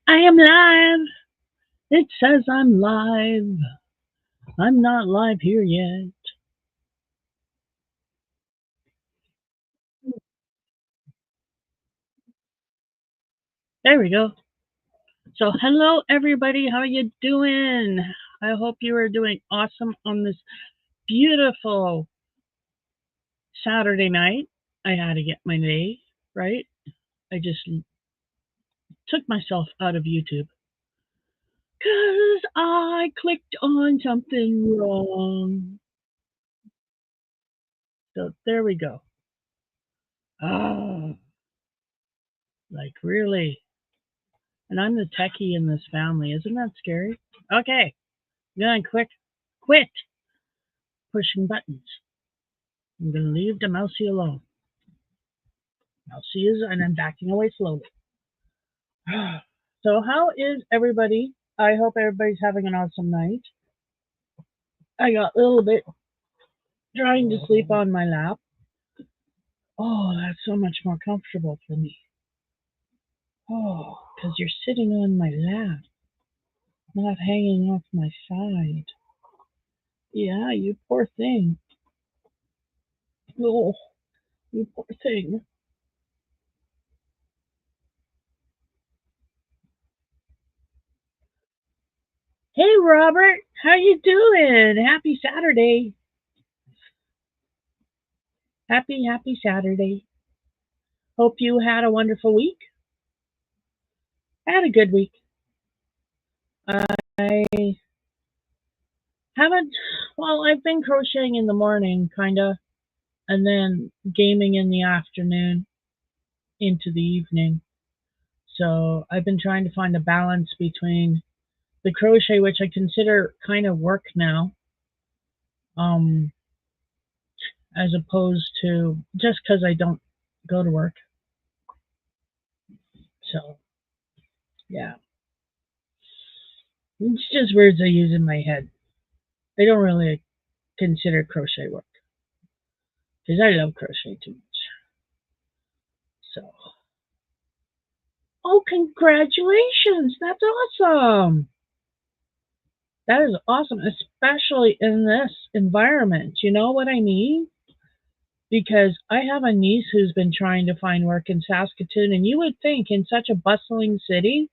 I am live. It says I'm live. I'm not live here yet. There we go. So hello everybody. How you doing? I hope you are doing awesome on this beautiful Saturday night. I had to get my day right. I just took myself out of YouTube because I clicked on something wrong. So there we go. Ah, like really. And I'm the techie in this family. Isn't that scary? Okay, I'm gonna quit pushing buttons. I'm gonna leave the mousey alone. Mousey is, and I'm backing away slowly. So, how is everybody? I hope everybody's having an awesome night. I got a little bit trying to sleep on my lap. Oh, that's so much more comfortable for me. Oh, because you're sitting on my lap, not hanging off my side. Yeah, you poor thing. Oh, you poor thing. Hey Robert, how you doing? Happy Saturday. Happy Saturday. Hope you had a wonderful week. I had a good week. I haven't, well, I've been crocheting in the morning, kinda, and then gaming in the afternoon into the evening. So I've been trying to find a balance between the crochet, which I consider kind of work now, um, as opposed to just because I don't go to work. So yeah, it's just words I use in my head. I don't really consider crochet work because I love crochet too much. So, oh, congratulations! That's awesome. That is awesome, especially in this environment. You know what I mean? Because I have a niece who's been trying to find work in Saskatoon, and you would think in such a bustling city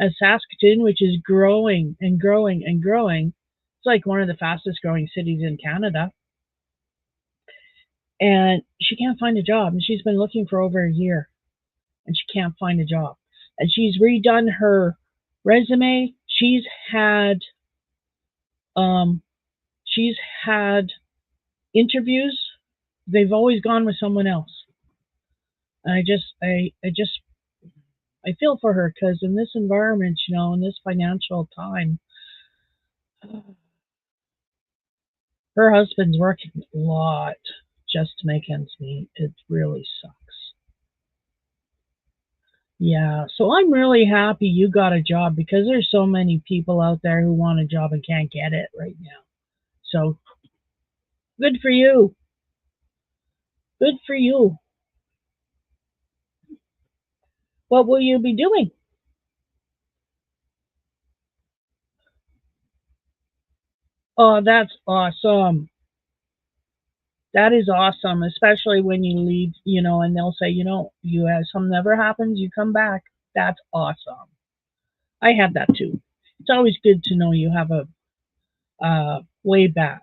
as Saskatoon, which is growing and growing and growing, it's like one of the fastest growing cities in Canada. And she can't find a job, and she's been looking for over a year, and she can't find a job. And she's redone her resume. Um, she's had interviews. They've always gone with someone else. And I feel for her because in this environment, in this financial time, her husband's working a lot just to make ends meet. It really sucks. Yeah, so I'm really happy you got a job because there's so many people out there who want a job and can't get it right now. So good for you. Good for you. What will you be doing? Oh, that's awesome. That is awesome, especially when you leave, and they'll say, you have something never happens, you come back. That's awesome. I have that too. It's always good to know you have a way back.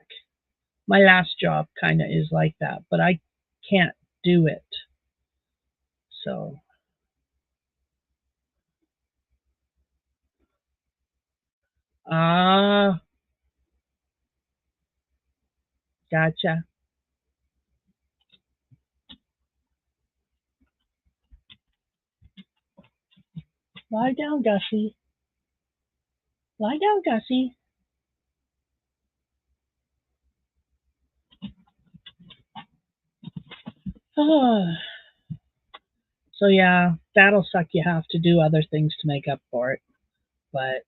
My last job kind of is like that, but I can't do it. So, ah, gotcha. Lie down, Gussie. Lie down, Gussie. So yeah, that'll suck. You have to do other things to make up for it. But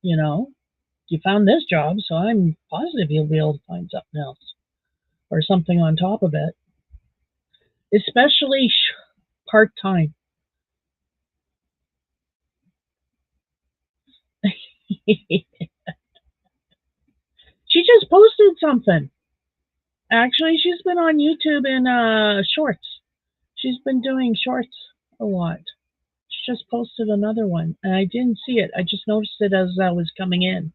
you know, you found this job, so I'm positive you'll be able to find something else or something on top of it, especially part time. She just posted something. Actually, she's been on YouTube in shorts. She's been doing shorts a lot. She just posted another one, and I didn't see it. I just noticed it as I was coming in,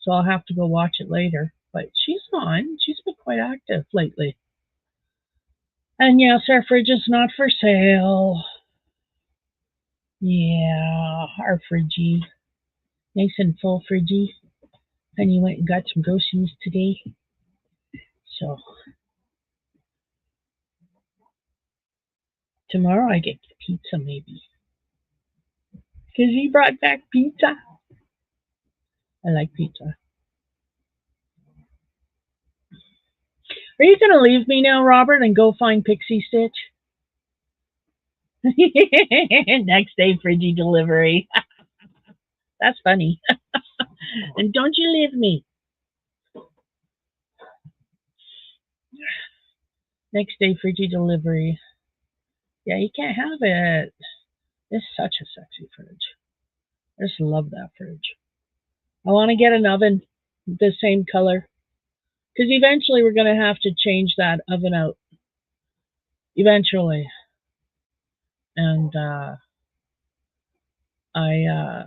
so I'll have to go watch it later. But she's on. She's been quite active lately. And yes, our fridge is not for sale. Yeah, our fridgey. Nice and full fridgey. Honey went and got some groceries today. So tomorrow I get pizza maybe. Because he brought back pizza. I like pizza. Are you going to leave me now, Robert, and go find Pixie Stitch? Next day, fridgy delivery. That's funny. And don't you leave me. Next day, fridgy delivery. Yeah, you can't have it. It's such a sexy fridge. I just love that fridge. I want to get an oven the same color. Because eventually we're going to have to change that oven out. Eventually. And I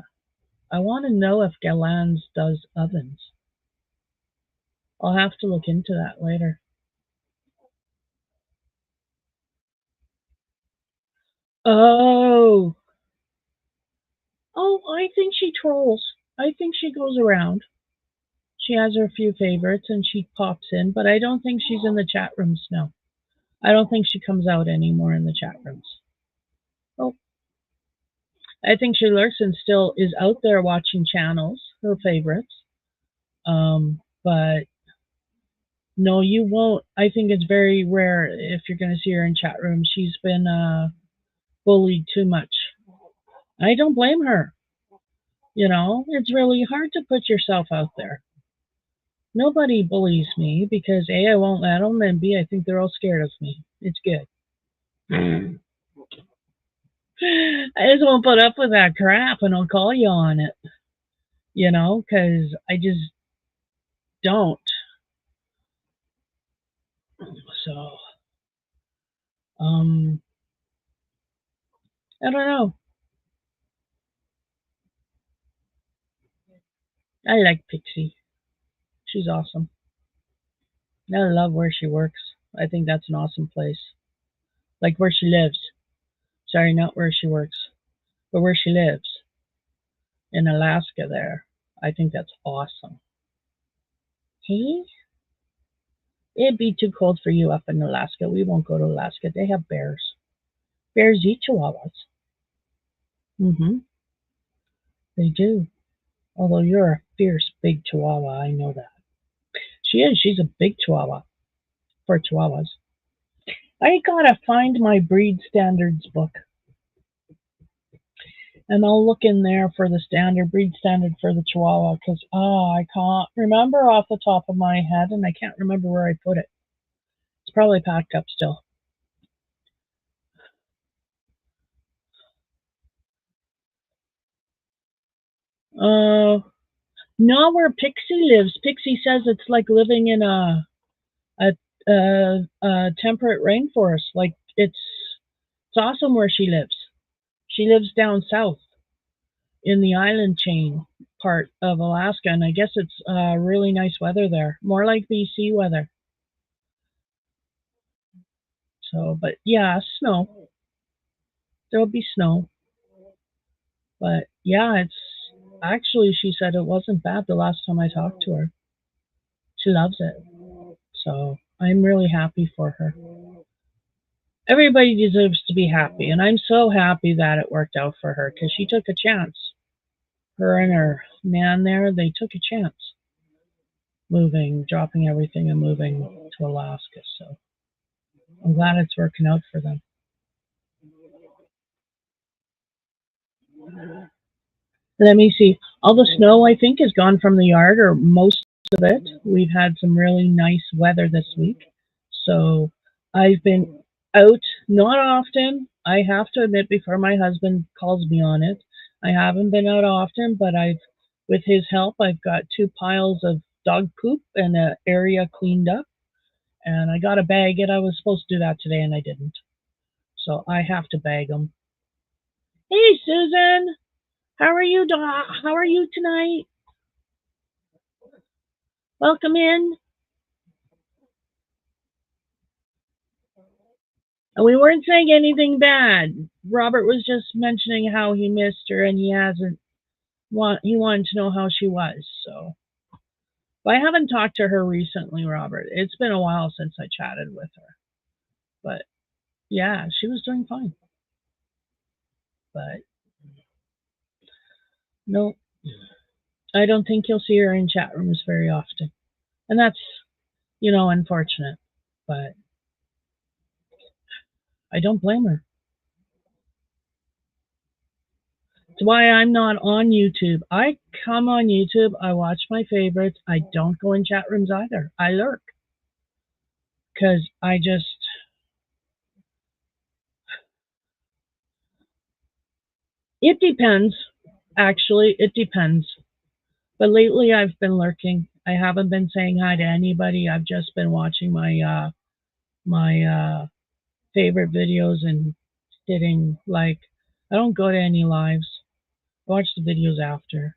want to know if Galans does ovens. I'll have to look into that later. Oh. Oh, I think she trolls. I think she goes around. She has her few favorites and she pops in, but I don't think she's in the chat rooms now. I don't think she comes out anymore in the chat rooms. Oh. I think she lurks and still is out there watching channels, her favorites. But no, you won't. I think it's very rare if you're going to see her in chat rooms. She's been bullied too much. I don't blame her. You know, it's really hard to put yourself out there. Nobody bullies me because A, I won't let them, and B, I think they're all scared of me. It's good. I just won't put up with that crap, and I'll call you on it. You know, because I just don't. So, I don't know. I like Pixie. She's awesome. I love where she works. I think that's an awesome place. Like where she lives. Sorry, not where she works, but where she lives. In Alaska there. I think that's awesome. Hey? It'd be too cold for you up in Alaska. We won't go to Alaska. They have bears. Bears eat chihuahuas. Mm-hmm. They do. Although you're a fierce big chihuahua, I know that. She is. She's a big chihuahua for chihuahuas. I gotta find my breed standards book. And I'll look in there for the breed standard for the Chihuahua because I can't remember off the top of my head and I can't remember where I put it. It's probably packed up still. Not where Pixie lives. Pixie says it's like living in a temperate rainforest. Like it's awesome where she lives. She lives down south in the island chain part of Alaska, and I guess it's really nice weather there, more like BC weather. So, but yeah, snow. There'll be snow. But yeah, it's actually, she said it wasn't bad the last time I talked to her. She loves it. So I'm really happy for her. Everybody deserves to be happy, and I'm so happy that it worked out for her because she took a chance. Her and her man there, they took a chance dropping everything and moving to Alaska. So I'm glad it's working out for them. Let me see. All the snow, I think, is gone from the yard, or most of it. We've had some really nice weather this week. So I've been out, not often. I have to admit, before my husband calls me on it, I haven't been out often, but I've with his help, I've got 2 piles of dog poop and an area cleaned up. And I got to bag it. I was supposed to do that today and I didn't. So I have to bag them. Hey, Susan. How are you, How are you tonight? Welcome in. And we weren't saying anything bad. Robert was just mentioning how he missed her and he wanted to know how she was. So but I haven't talked to her recently, Robert. It's been a while since I chatted with her. But yeah, she was doing fine. But no, I don't think you'll see her in chat rooms very often. And that's, unfortunate. But I don't blame her. It's why I'm not on YouTube. I come on YouTube, I watch my favorites. I don't go in chat rooms either. I lurk. Because it depends. Actually, it depends. But lately I've been lurking. I haven't been saying hi to anybody. I've just been watching my favorite videos and hitting like. I don't go to any lives. I watch the videos after.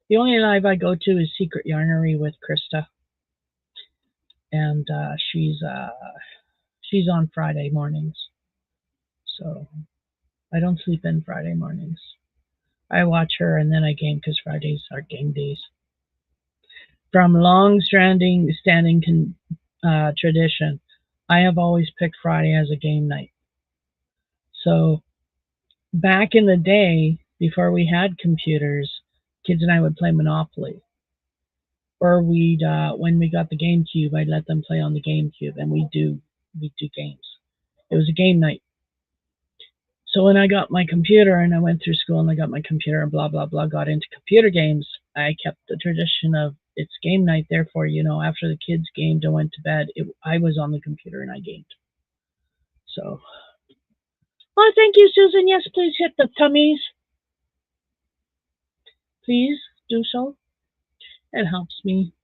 The only live I go to is Secret Yarnery with Krista, and she's on Friday mornings. So I don't sleep in Friday mornings. I watch her and then I game because Fridays are game days. From long-standing tradition, I have always picked Friday as a game night. So back in the day, before we had computers, kids and I would play Monopoly. Or when we got the GameCube, I'd let them play on the GameCube, and we'd do games. It was a game night. So when I got my computer and I went through school and I got my computer and blah, blah, blah, got into computer games, I kept the tradition of it's game night. Therefore, after the kids gamed and went to bed, I was on the computer and I gamed. So, oh, thank you, Susan. Yes, please hit the tummies. Please do so. It helps me.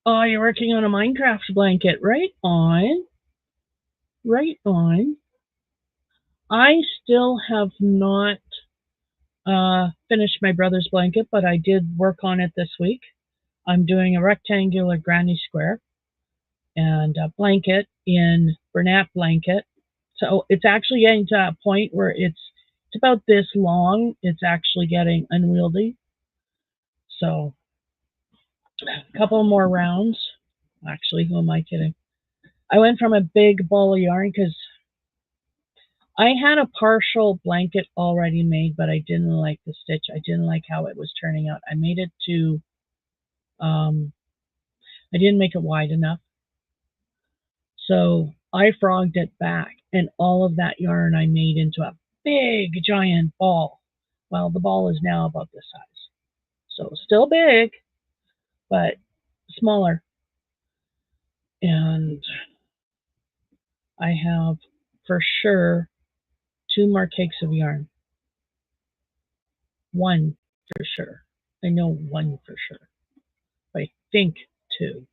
Oh, you're working on a Minecraft blanket. Right on. Right on. I still have not finished my brother's blanket, but I did work on it this week. I'm doing a rectangular granny square and a blanket in Bernat blanket. So it's actually getting to a point where it's about this long. It's actually getting unwieldy. So a couple more rounds. Actually, who am I kidding? I went from a big ball of yarn because I had a partial blanket already made, but I didn't like the stitch. I didn't like how it was turning out. I made it I didn't make it wide enough. So I frogged it back, and all of that yarn I made into a big, giant ball. Well, the ball is now about this size. So still big, but smaller. And I have, for sure, 2 more cakes of yarn. 1 for sure. I know 1 for sure. I think 2.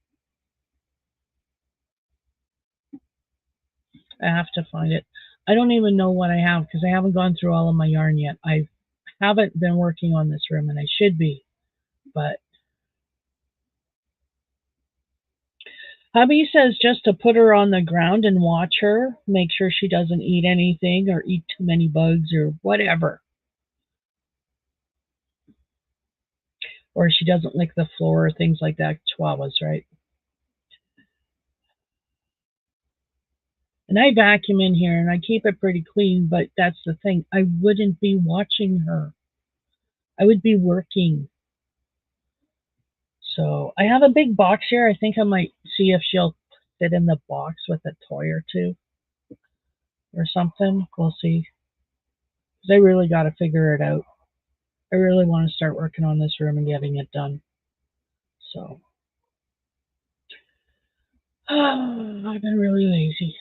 I have to find it. I don't even know what I have because I haven't gone through all of my yarn yet. I haven't been working on this room and I should be, but hubby says just to put her on the ground and watch her, make sure she doesn't eat anything or eat too many bugs or whatever. Or she doesn't lick the floor or things like that. Chihuahuas, right? And I vacuum in here and I keep it pretty clean, but that's the thing. I wouldn't be watching her. I would be working. So I have a big box here. I think I might see if she'll fit in the box with a toy or two or something. We'll see. Because I really got to figure it out. I really want to start working on this room and getting it done. So I've been really lazy.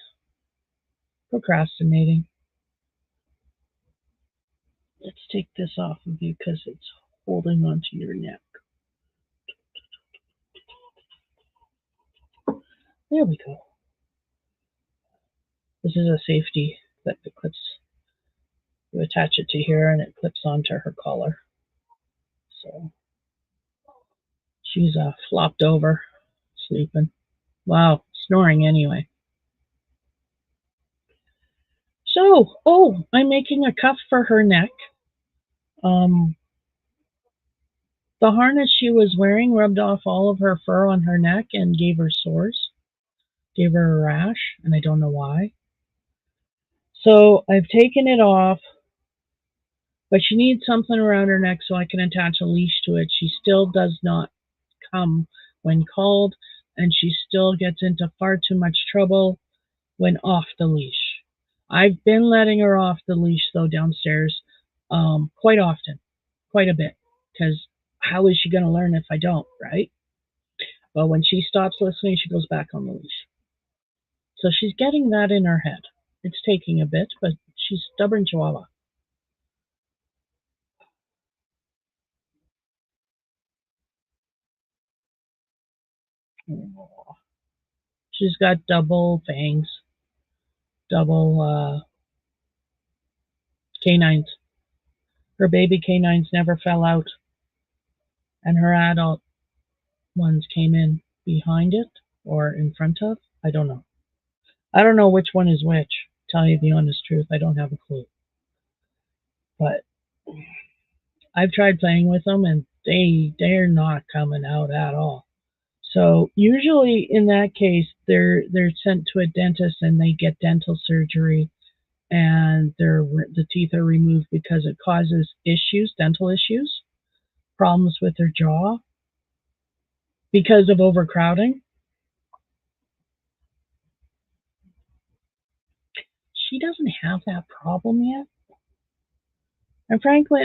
Procrastinating. Let's take this off of you because it's holding onto your neck. There we go. This is a safety clip. It clips. You attach it to here, and it clips onto her collar. So she's flopped over, sleeping. Wow, snoring anyway. So, I'm making a cuff for her neck. Um, the harness she was wearing rubbed off all of her fur on her neck and gave her sores, gave her a rash, and I don't know why. So I've taken it off, but she needs something around her neck so I can attach a leash to it. She still does not come when called, and she still gets into far too much trouble when off the leash. I've been letting her off the leash though downstairs quite often, quite a bit, because how is she going to learn if I don't, right? But when she stops listening, she goes back on the leash. So she's getting that in her head. It's taking a bit, but she's stubborn chihuahua. She's got double fangs, double canines. Her baby canines never fell out, and her adult ones came in behind it or in front of. I don't know. I don't know which one is which. Tell you the honest truth, I don't have a clue. But I've tried playing with them, and they're not coming out at all. So usually in that case, they're sent to a dentist and they get dental surgery, and the teeth are removed because it causes issues, dental issues, problems with their jaw because of overcrowding. She doesn't have that problem yet. And frankly,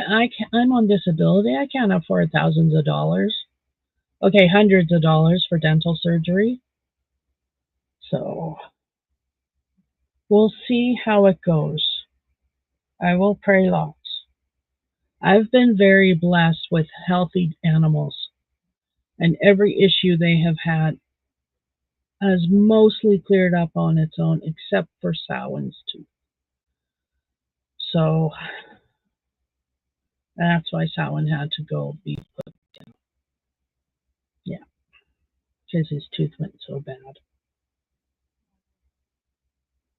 I'm on disability. I can't afford thousands of dollars. Okay, hundreds of dollars for dental surgery. So we'll see how it goes. I will pray lots. I've been very blessed with healthy animals, and every issue they have had has mostly cleared up on its own, except for Samhain's tooth. So that's why Samhain had to go be put down. Yeah, because his tooth went so bad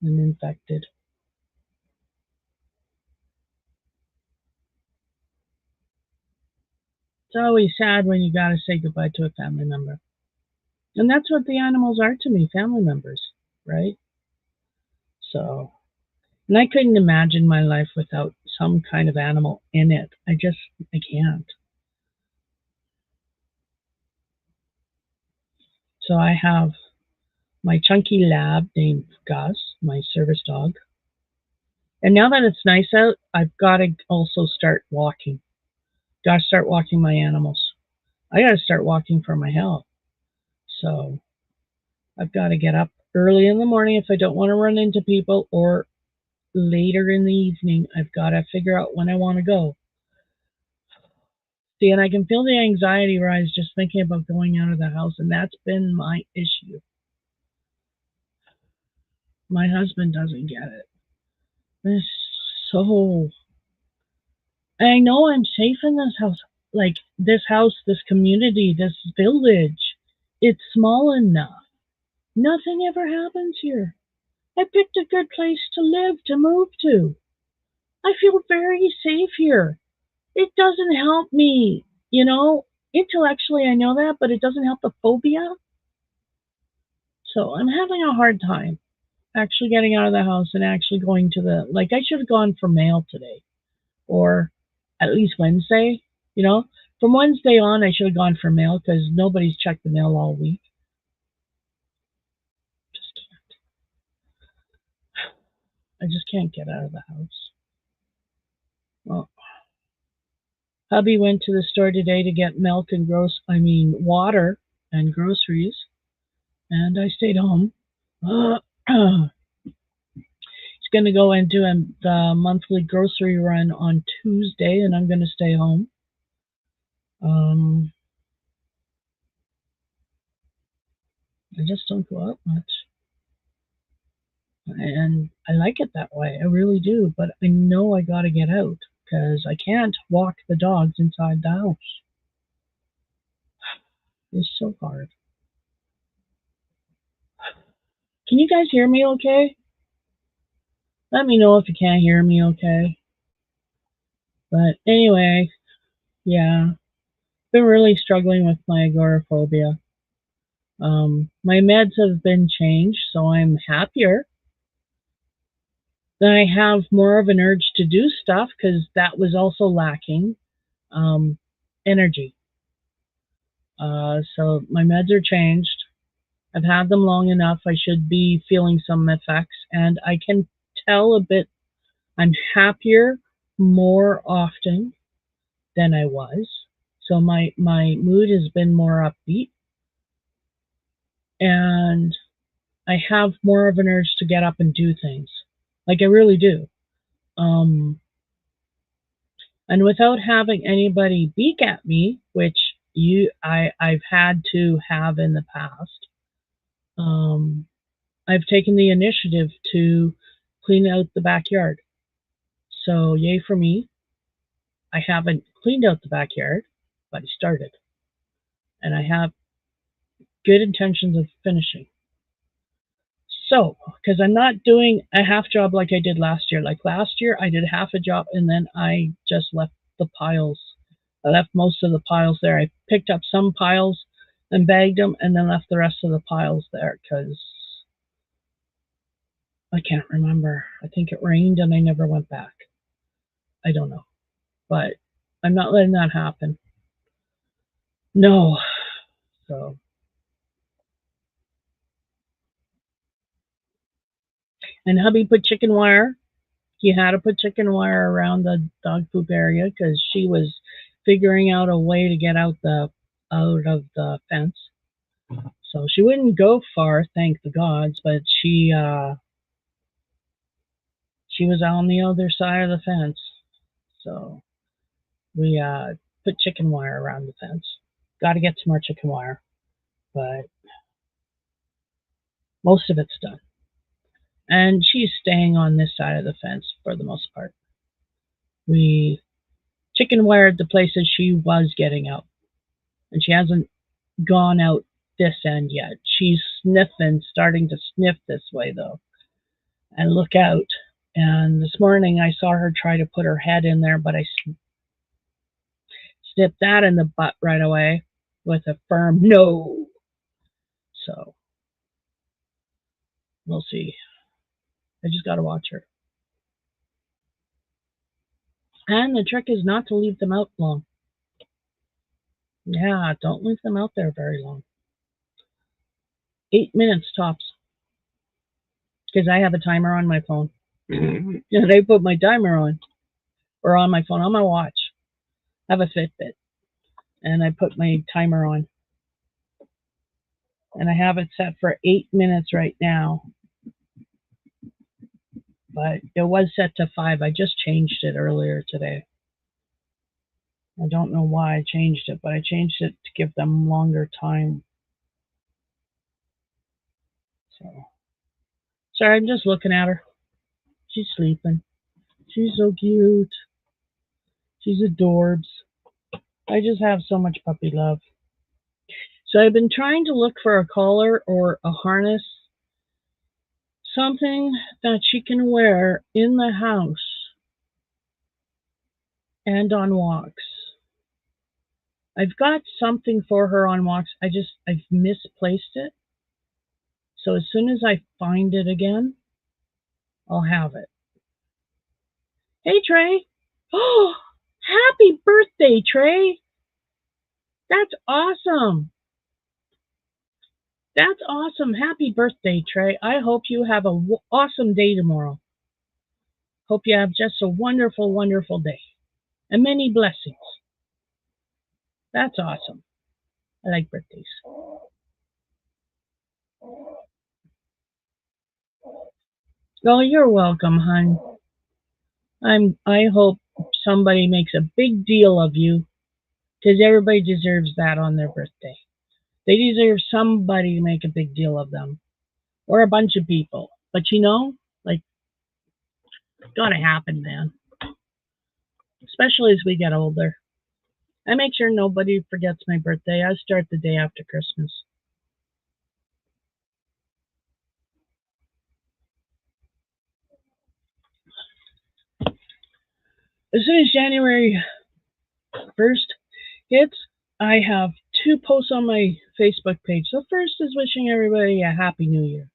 and infected. It's always sad when you gotta say goodbye to a family member. And that's what the animals are to me, family members, right? So, and I couldn't imagine my life without some kind of animal in it. I can't. So I have my chunky lab named Gus, my service dog. And now that it's nice out, I've got to also start walking. Got to start walking my animals. I got to start walking for my health. So I've got to get up early in the morning if I don't want to run into people, or later in the evening. I've got to figure out when I want to go. See, and I can feel the anxiety rise just thinking about going out of the house, and that's been my issue. My husband doesn't get it. It's so. I know I'm safe in this house. Like, this house, this community, this village. It's small enough. Nothing ever happens here. I picked a good place to live, to move to. I feel very safe here. It doesn't help me, intellectually I know that, but it doesn't help the phobia. So I'm having a hard time actually getting out of the house and actually going to I should have gone for mail today, or at least Wednesday, From Wednesday on, I should have gone for mail because nobody's checked the mail all week. Just can't. I just can't get out of the house. Well, hubby went to the store today to get milk and water and groceries, and I stayed home. He's going to go into the monthly grocery run on Tuesday, and I'm going to stay home. I just don't go out much. And I like it that way. I really do. But I know I got to get out because I can't walk the dogs inside the house. It's so hard. Can you guys hear me okay? Let me know if you can't hear me okay. But anyway, yeah, been really struggling with my agoraphobia. My meds have been changed, so I'm happier. Then I have more of an urge to do stuff because that was also lacking. Energy. So my meds are changed. I've had them long enough. I should be feeling some effects, and I can tell a bit. I'm happier more often than I was. So my mood has been more upbeat, and I have more of an urge to get up and do things. Like I really do. And without having anybody beak at me, which I've had to have in the past, I've taken the initiative to clean out the backyard. So yay for me. I haven't cleaned out the backyard, but I started. And I have good intentions of finishing. So, because I'm not doing a half job like I did last year. Like last year, I did half a job and then I just left the piles. I left most of the piles there. I picked up some piles and bagged them and then left the rest of the piles there because I can't remember. I think it rained and I never went back. I don't know. But I'm not letting that happen. No. So. And hubby put chicken wire. He had to put chicken wire around the dog poop area because she was figuring out a way to get out of the fence. So she wouldn't go far, thank the gods, but she was on the other side of the fence. So we put chicken wire around the fence. Got to get some more chicken wire, but most of it's done. And she's staying on this side of the fence for the most part. We chicken wired the places she was getting out, and she hasn't gone out this end yet. She's sniffing, starting to sniff this way though, and look out. And this morning I saw her try to put her head in there, but I snipped that in the butt right away with a firm no. So we'll see. I just got to watch her. And the trick is not to leave them out long. Yeah, don't leave them out there very long. 8 minutes tops. Because I have a timer on my phone. And I put my timer on. Or on my phone, on my watch. I have a Fitbit. And I put my timer on. And I have it set for 8 minutes right now. But it was set to 5. I just changed it earlier today. I don't know why I changed it, but I changed it to give them longer time. So, sorry, I'm just looking at her. She's sleeping. She's so cute. She's adorbs. I just have so much puppy love. So I've been trying to look for a collar or a harness, something that she can wear in the house and on walks. I've got something for her on walks. I've misplaced it. So as soon as I find it again, I'll have it. Hey, Trey. Oh, happy birthday, Trey. That's awesome. That's awesome. Happy birthday, Trey. I hope you have an awesome day tomorrow. Hope you have just a wonderful, wonderful day. And many blessings. That's awesome. I like birthdays. Oh, you're welcome, hon. I hope somebody makes a big deal of you because everybody deserves that on their birthday. They deserve somebody to make a big deal of them or a bunch of people. But like, gotta happen, man. Especially as we get older. I make sure nobody forgets my birthday. I start the day after Christmas. As soon as January 1st hits, I have two posts on my Facebook page. The first is wishing everybody a happy new year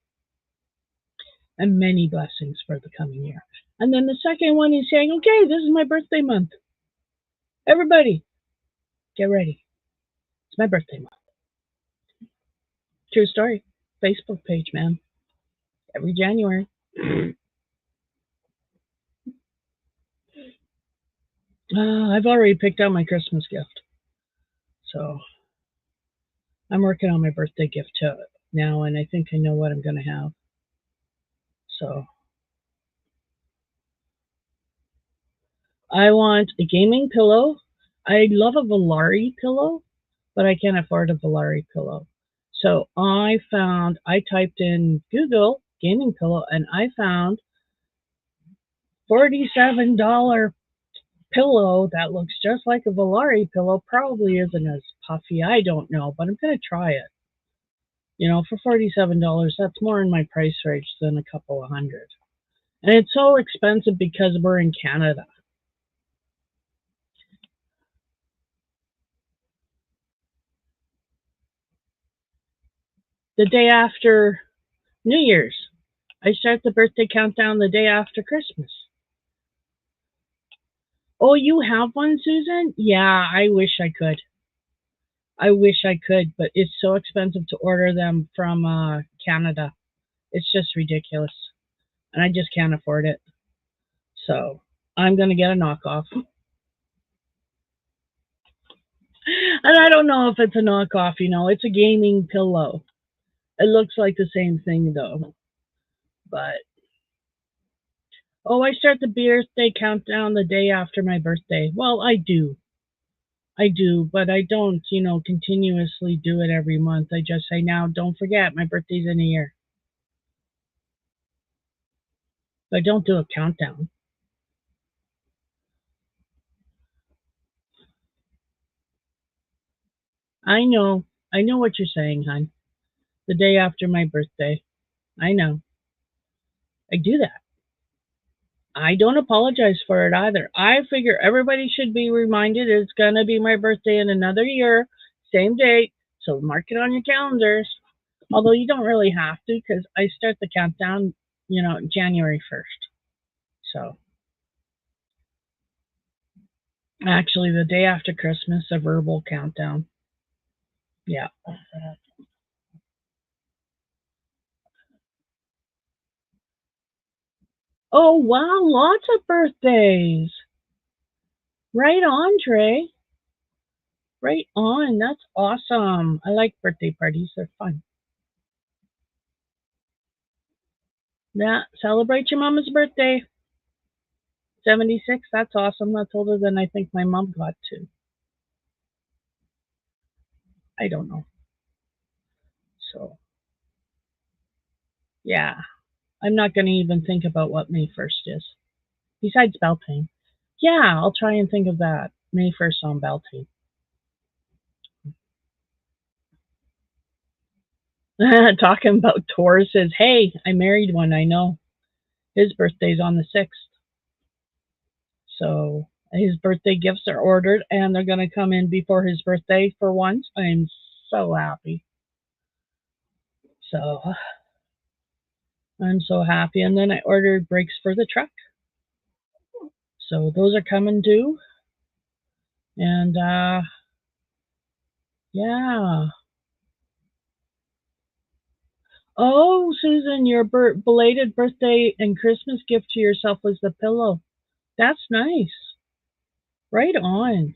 and many blessings for the coming year. And then the second one is saying, okay, this is my birthday month. Everybody, get ready. It's my birthday month. True story. Facebook page, man. Every January. I've already picked out my Christmas gift. So I'm working on my birthday gift now, and I think I know what I'm going to have. So I want a gaming pillow. I love a Volare pillow, but I can't afford a Volare pillow. So I typed in Google gaming pillow and I found $47 pillow that looks just like a Volare pillow. Probably isn't as puffy. I don't know, but I'm going to try it. For $47, that's more in my price range than a couple of hundred. And it's so expensive because we're in Canada. The day after New Year's, I start the birthday countdown the day after Christmas. Oh, you have one, Susan? Yeah, I wish I could. I wish I could, but it's so expensive to order them from Canada. It's just ridiculous. And I just can't afford it. So I'm going to get a knockoff. And I don't know if it's a knockoff, it's a gaming pillow. It looks like the same thing though. But oh, I start the birthday countdown the day after my birthday. Well, I do. I do, but I don't, continuously do it every month. I just say, now, don't forget, my birthday's in a year. I don't do a countdown. I know. I know what you're saying, hon. The day after my birthday. I know. I do that. I don't apologize for it either. I figure everybody should be reminded it's going to be my birthday in another year, same date, so mark it on your calendars. Although you don't really have to because I start the countdown, January 1st. So actually, the day after Christmas, a verbal countdown. Yeah. Oh, wow. Lots of birthdays. Right on, Trey. Right on. That's awesome. I like birthday parties. They're fun. Yeah. Celebrate your mama's birthday. 76. That's awesome. That's older than I think my mom got to. I don't know. So, yeah. I'm not going to even think about what May 1st is. Besides Beltane. Yeah, I'll try and think of that. May 1st on Beltane. Talking about Tauruses. Hey, I married one, I know. His birthday's on the 6th. So his birthday gifts are ordered and they're going to come in before his birthday for once. I'm so happy. So I'm so happy. And then I ordered brakes for the truck. So those are coming too. And yeah. Oh, Susan, your belated birthday and Christmas gift to yourself was the pillow. That's nice. Right on.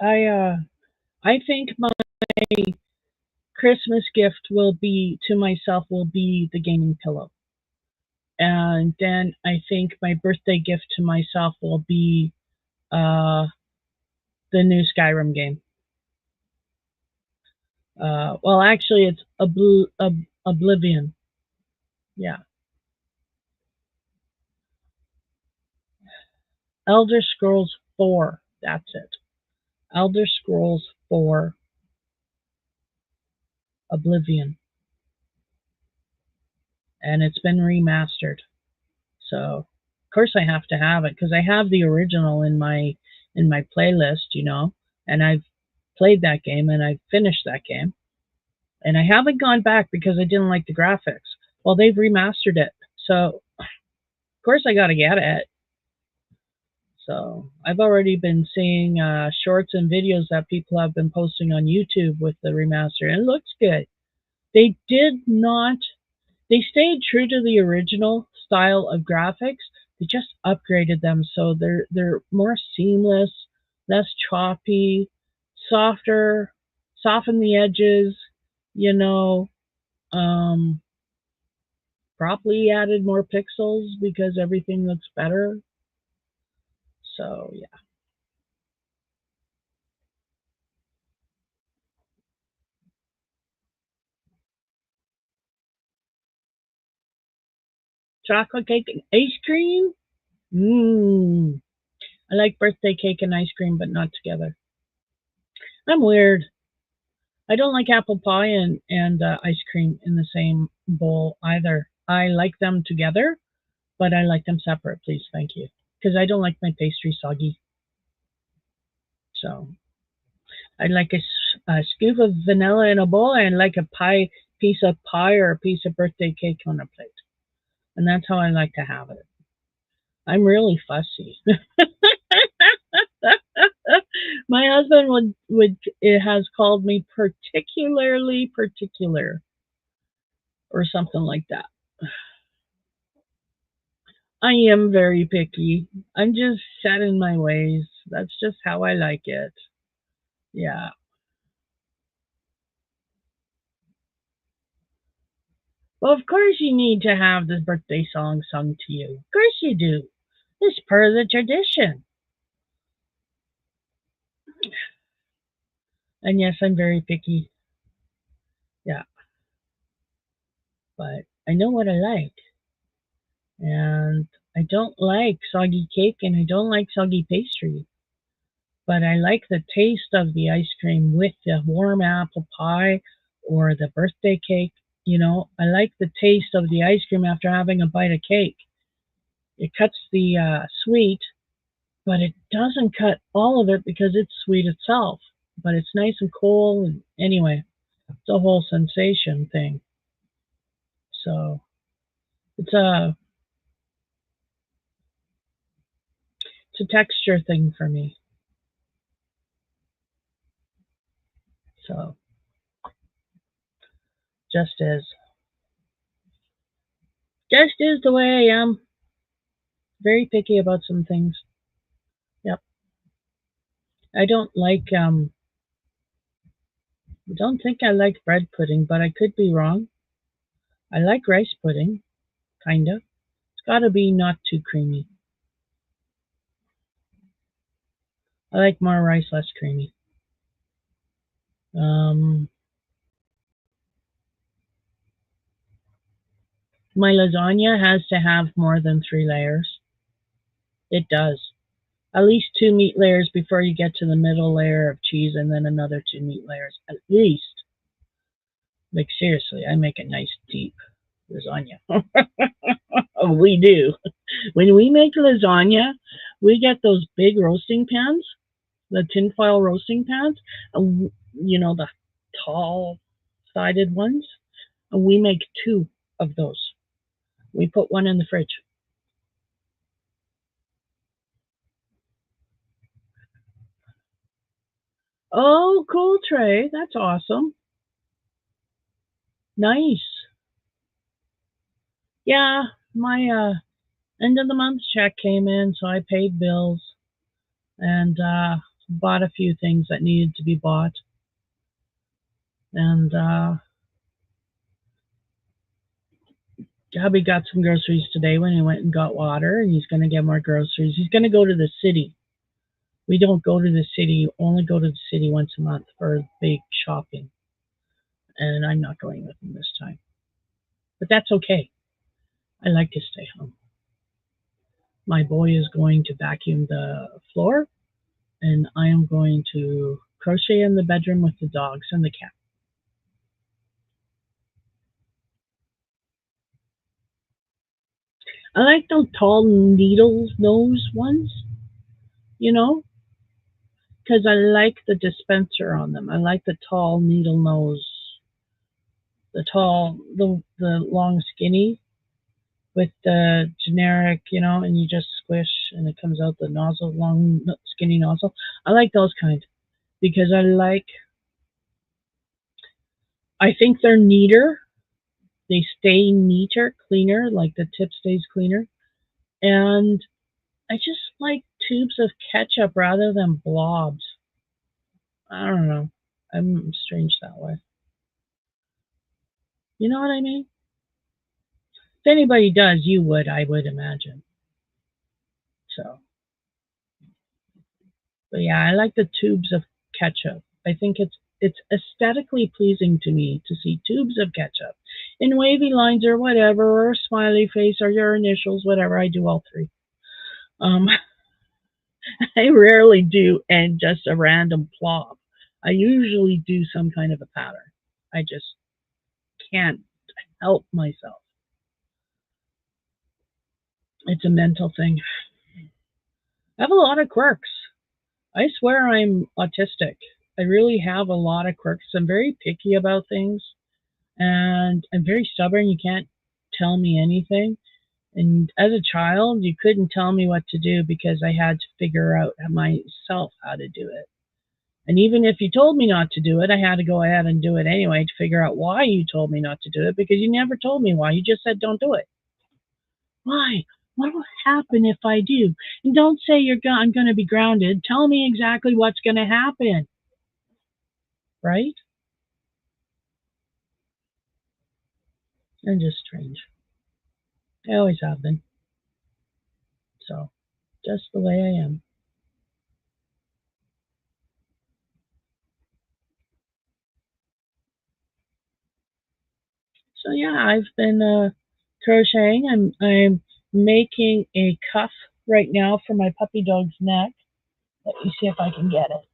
I think my Christmas gift will be to myself will be the gaming pillow. And then I think my birthday gift to myself will be uh, the new Skyrim game. Well, actually, it's Oblivion. Yeah, Elder Scrolls 4. That's it. Elder Scrolls 4 Oblivion, and it's been remastered. So, of course, I have to have it because I have the original in my playlist, and I've played that game and I've finished that game, and I haven't gone back because I didn't like the graphics. Well, they've remastered it, so of course I got to get it. So I've already been seeing shorts and videos that people have been posting on YouTube with the remaster, and it looks good. They did not. They stayed true to the original style of graphics. They just upgraded them so they're more seamless, less choppy, softer, soften the edges. You know, um, probably added more pixels because everything looks better. So yeah, chocolate cake and ice cream. Mmm. I like birthday cake and ice cream, but not together. I'm weird. I don't like apple pie and ice cream in the same bowl either. I like them together, but I like them separate, please. Thank you. Because I don't like my pastry soggy. So I like a scoop of vanilla in a bowl and like a piece of pie or a piece of birthday cake on a plate. And that's how I like to have it. I'm really fussy. My husband would it has called me particularly particular or something like that. I am very picky. I'm just set in my ways. That's just how I like it. Yeah. Well, of course you need to have the birthday song sung to you. Of course you do. It's part of the tradition. And yes, I'm very picky. Yeah. But I know what I like. And I don't like soggy cake and I don't like soggy pastry. But I like the taste of the ice cream with the warm apple pie or the birthday cake. I like the taste of the ice cream after having a bite of cake. It cuts the sweet, but it doesn't cut all of it because it's sweet itself. But it's nice and cool. And anyway, it's a whole sensation thing. So it's a texture thing for me. So just is just is the way I am. Very picky about some things. Yep. I don't like I don't think I like bread pudding, but I could be wrong. I like rice pudding, kinda. It's gotta be not too creamy. I like more rice, less creamy. Um, my lasagna has to have more than 3 layers. It does. At least 2 meat layers before you get to the middle layer of cheese, and then another 2 meat layers. At least. Like seriously, I make a nice deep lasagna. Oh, we do. When we make lasagna, we get those big roasting pans, the tinfoil roasting pans, the tall sided ones. And we make two of those. We put one in the fridge. Oh, cool, Trey. That's awesome. Nice. Yeah, my end of the month check came in, so I paid bills and bought a few things that needed to be bought. And Hubby got some groceries today when he went and got water, and he's going to get more groceries. He's going to go to the city. We don't go to the city, only go to the city once a month for big shopping. And I'm not going with him this time. But that's okay. I like to stay home. My boy is going to vacuum the floor, and I am going to crochet in the bedroom with the dogs and the cat. I like those tall needles nose ones, you know, because I like the dispenser on them. I like the tall needle nose, the long skinny with the generic, and you just squish and it comes out the nozzle, long skinny nozzle. I like those kind because I think they're neater. They stay neater, cleaner, like the tip stays cleaner. And I just like tubes of ketchup rather than blobs. I don't know. I'm strange that way. You know what I mean? If anybody does, you would, I would imagine. So, but yeah, I like the tubes of ketchup. I think it's aesthetically pleasing to me to see tubes of ketchup in wavy lines or whatever, or a smiley face or your initials, whatever. I do all three. Um, I rarely do and just a random plop. I usually do some kind of a pattern. I just can't help myself. It's a mental thing. I have a lot of quirks. I swear I'm autistic. I really have a lot of quirks. I'm very picky about things and I'm very stubborn. You can't tell me anything. And as a child, you couldn't tell me what to do because I had to figure out myself how to do it. And even if you told me not to do it, I had to go ahead and do it anyway to figure out why you told me not to do it because you never told me why. You just said don't do it. Why? What will happen if I do? And don't say I'm going to be grounded. Tell me exactly what's going to happen. Right? I'm just strange. I always have been. So, just the way I am. So yeah, I've been crocheting. I'm making a cuff right now for my puppy dog's neck. Let me see if I can get it.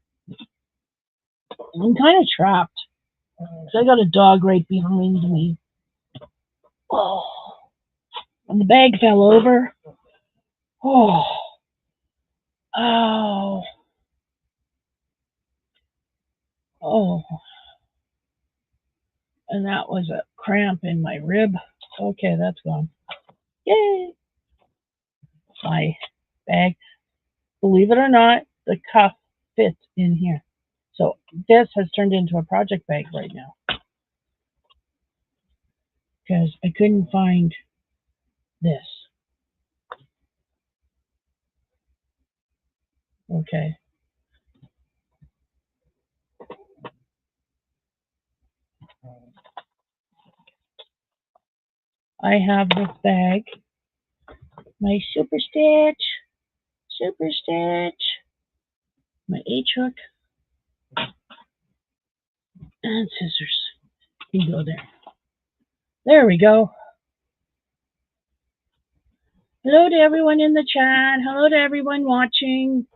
I'm kind of trapped. So I got a dog right behind me. Oh, and the bag fell over. Oh, oh, oh, and that was a cramp in my rib. Okay, that's gone. Yay! My bag. Believe it or not, the cuff fits in here. So this has turned into a project bag right now because I couldn't find this. Okay. I have this bag, my super stitch, my H hook, and scissors. You go there. There we go. Hello to everyone in the chat. Hello to everyone watching.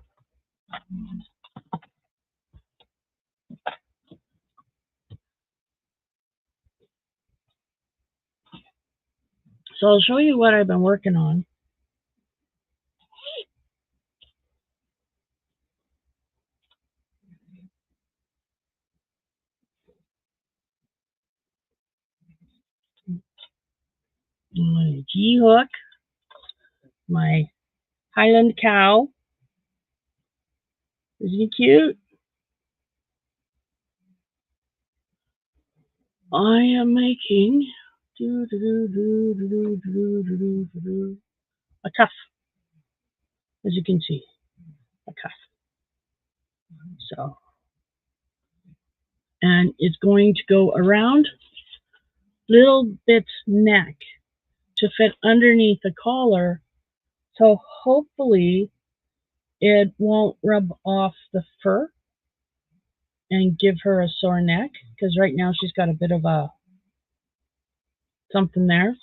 So I'll show you what I've been working on. My G hook, my Highland cow. Isn't he cute? I am making a cuff, as you can see, a cuff. So, and it's going to go around little bit's neck to fit underneath the collar. So hopefully it won't rub off the fur and give her a sore neck, because right now she's got a bit of a something there.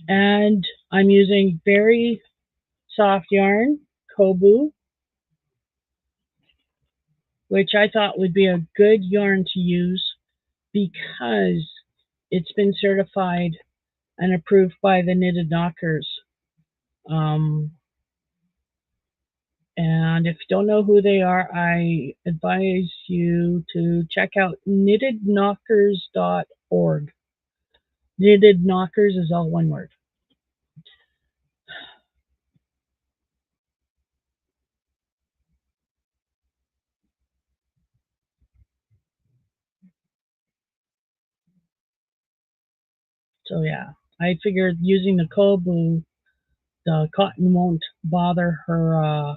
And I'm using very soft yarn, Kobu, which I thought would be a good yarn to use because it's been certified and approved by the Knitted Knockers. And if you don't know who they are, I advise you to check out knittedknockers.org. Knitted Knockers is all one word. So yeah, I figured using the Kobu, the cotton won't bother her,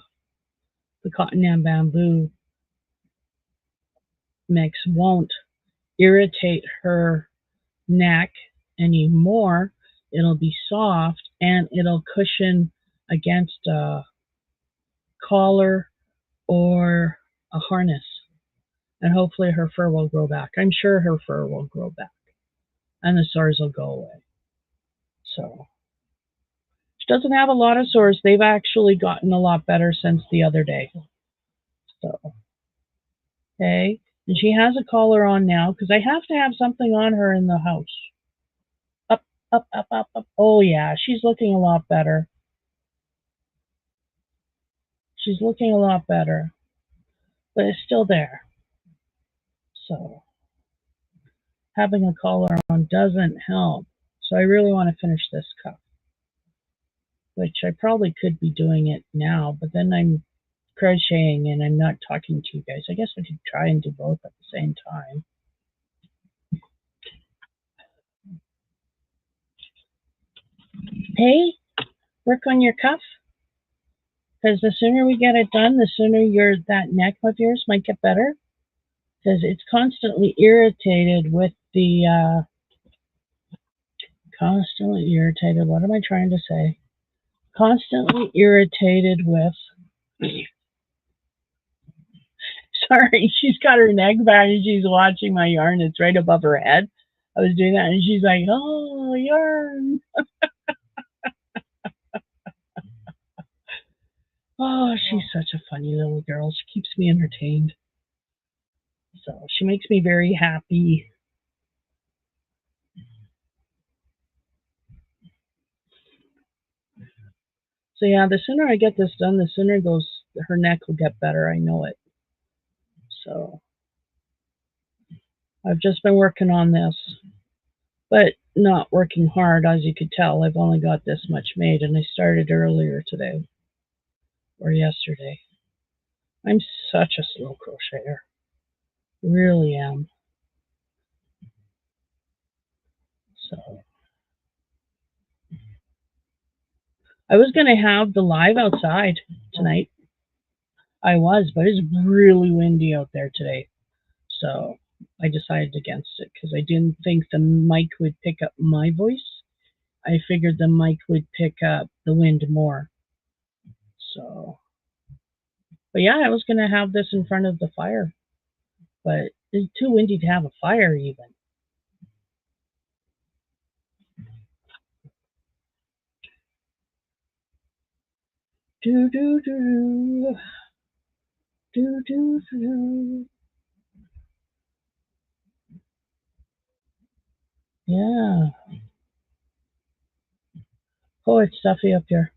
the cotton and bamboo mix won't irritate her neck anymore. It'll be soft and it'll cushion against a collar or a harness. And hopefully her fur will grow back. I'm sure her fur will grow back and the sores will go away. So she doesn't have a lot of sores. They've actually gotten a lot better since the other day. So, okay. And she has a collar on now because I have to have something on her in the house. Up, up, up, up, up. Oh yeah, she's looking a lot better. She's looking a lot better. But it's still there. So having a collar on doesn't help. So I really want to finish this cuff, which I probably could be doing it now, but then I'm crocheting and I'm not talking to you guys. I guess I could try and do both at the same time. Hey, work on your cuff, because the sooner we get it done, the sooner that neck of yours might get better, because it's constantly irritated with the constantly irritated. What am I trying to say? Constantly irritated with. Sorry, she's got her neck back and she's watching my yarn. It's right above her head. I was doing that and she's like, oh, yarn. Oh, she's such a funny little girl. She keeps me entertained. So she makes me very happy. So yeah, the sooner I get this done, the sooner her neck will get better. I know it. So I've just been working on this, but not working hard, as you could tell. I've only got this much made, and I started earlier today or yesterday. I'm such a slow crocheter. Really am. So I was going to have the live outside tonight. I was, but it's really windy out there today. So I decided against it because I didn't think the mic would pick up my voice. I figured the mic would pick up the wind more. So, but yeah, I was going to have this in front of the fire, but it's too windy to have a fire even. Do do do do do do. Yeah. Oh, it's stuffy up here.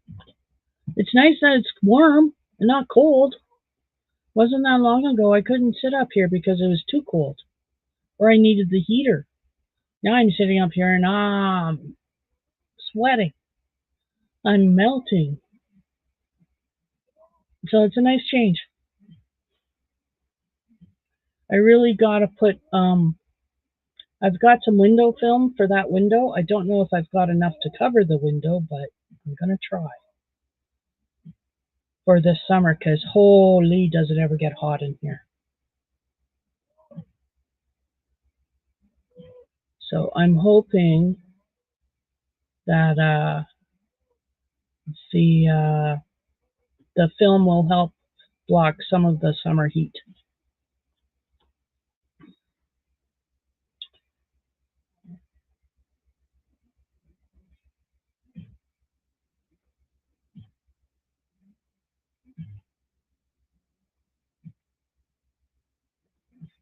It's nice that it's warm and not cold. Wasn't that long ago I couldn't sit up here because it was too cold, or I needed the heater. Now I'm sitting up here and I'm sweating. I'm melting. So it's a nice change. I really gotta put I've got some window film for that window. I don't know if I've got enough to cover the window, but I'm gonna try for this summer, because holy does it ever get hot in here. So I'm hoping that the film will help block some of the summer heat.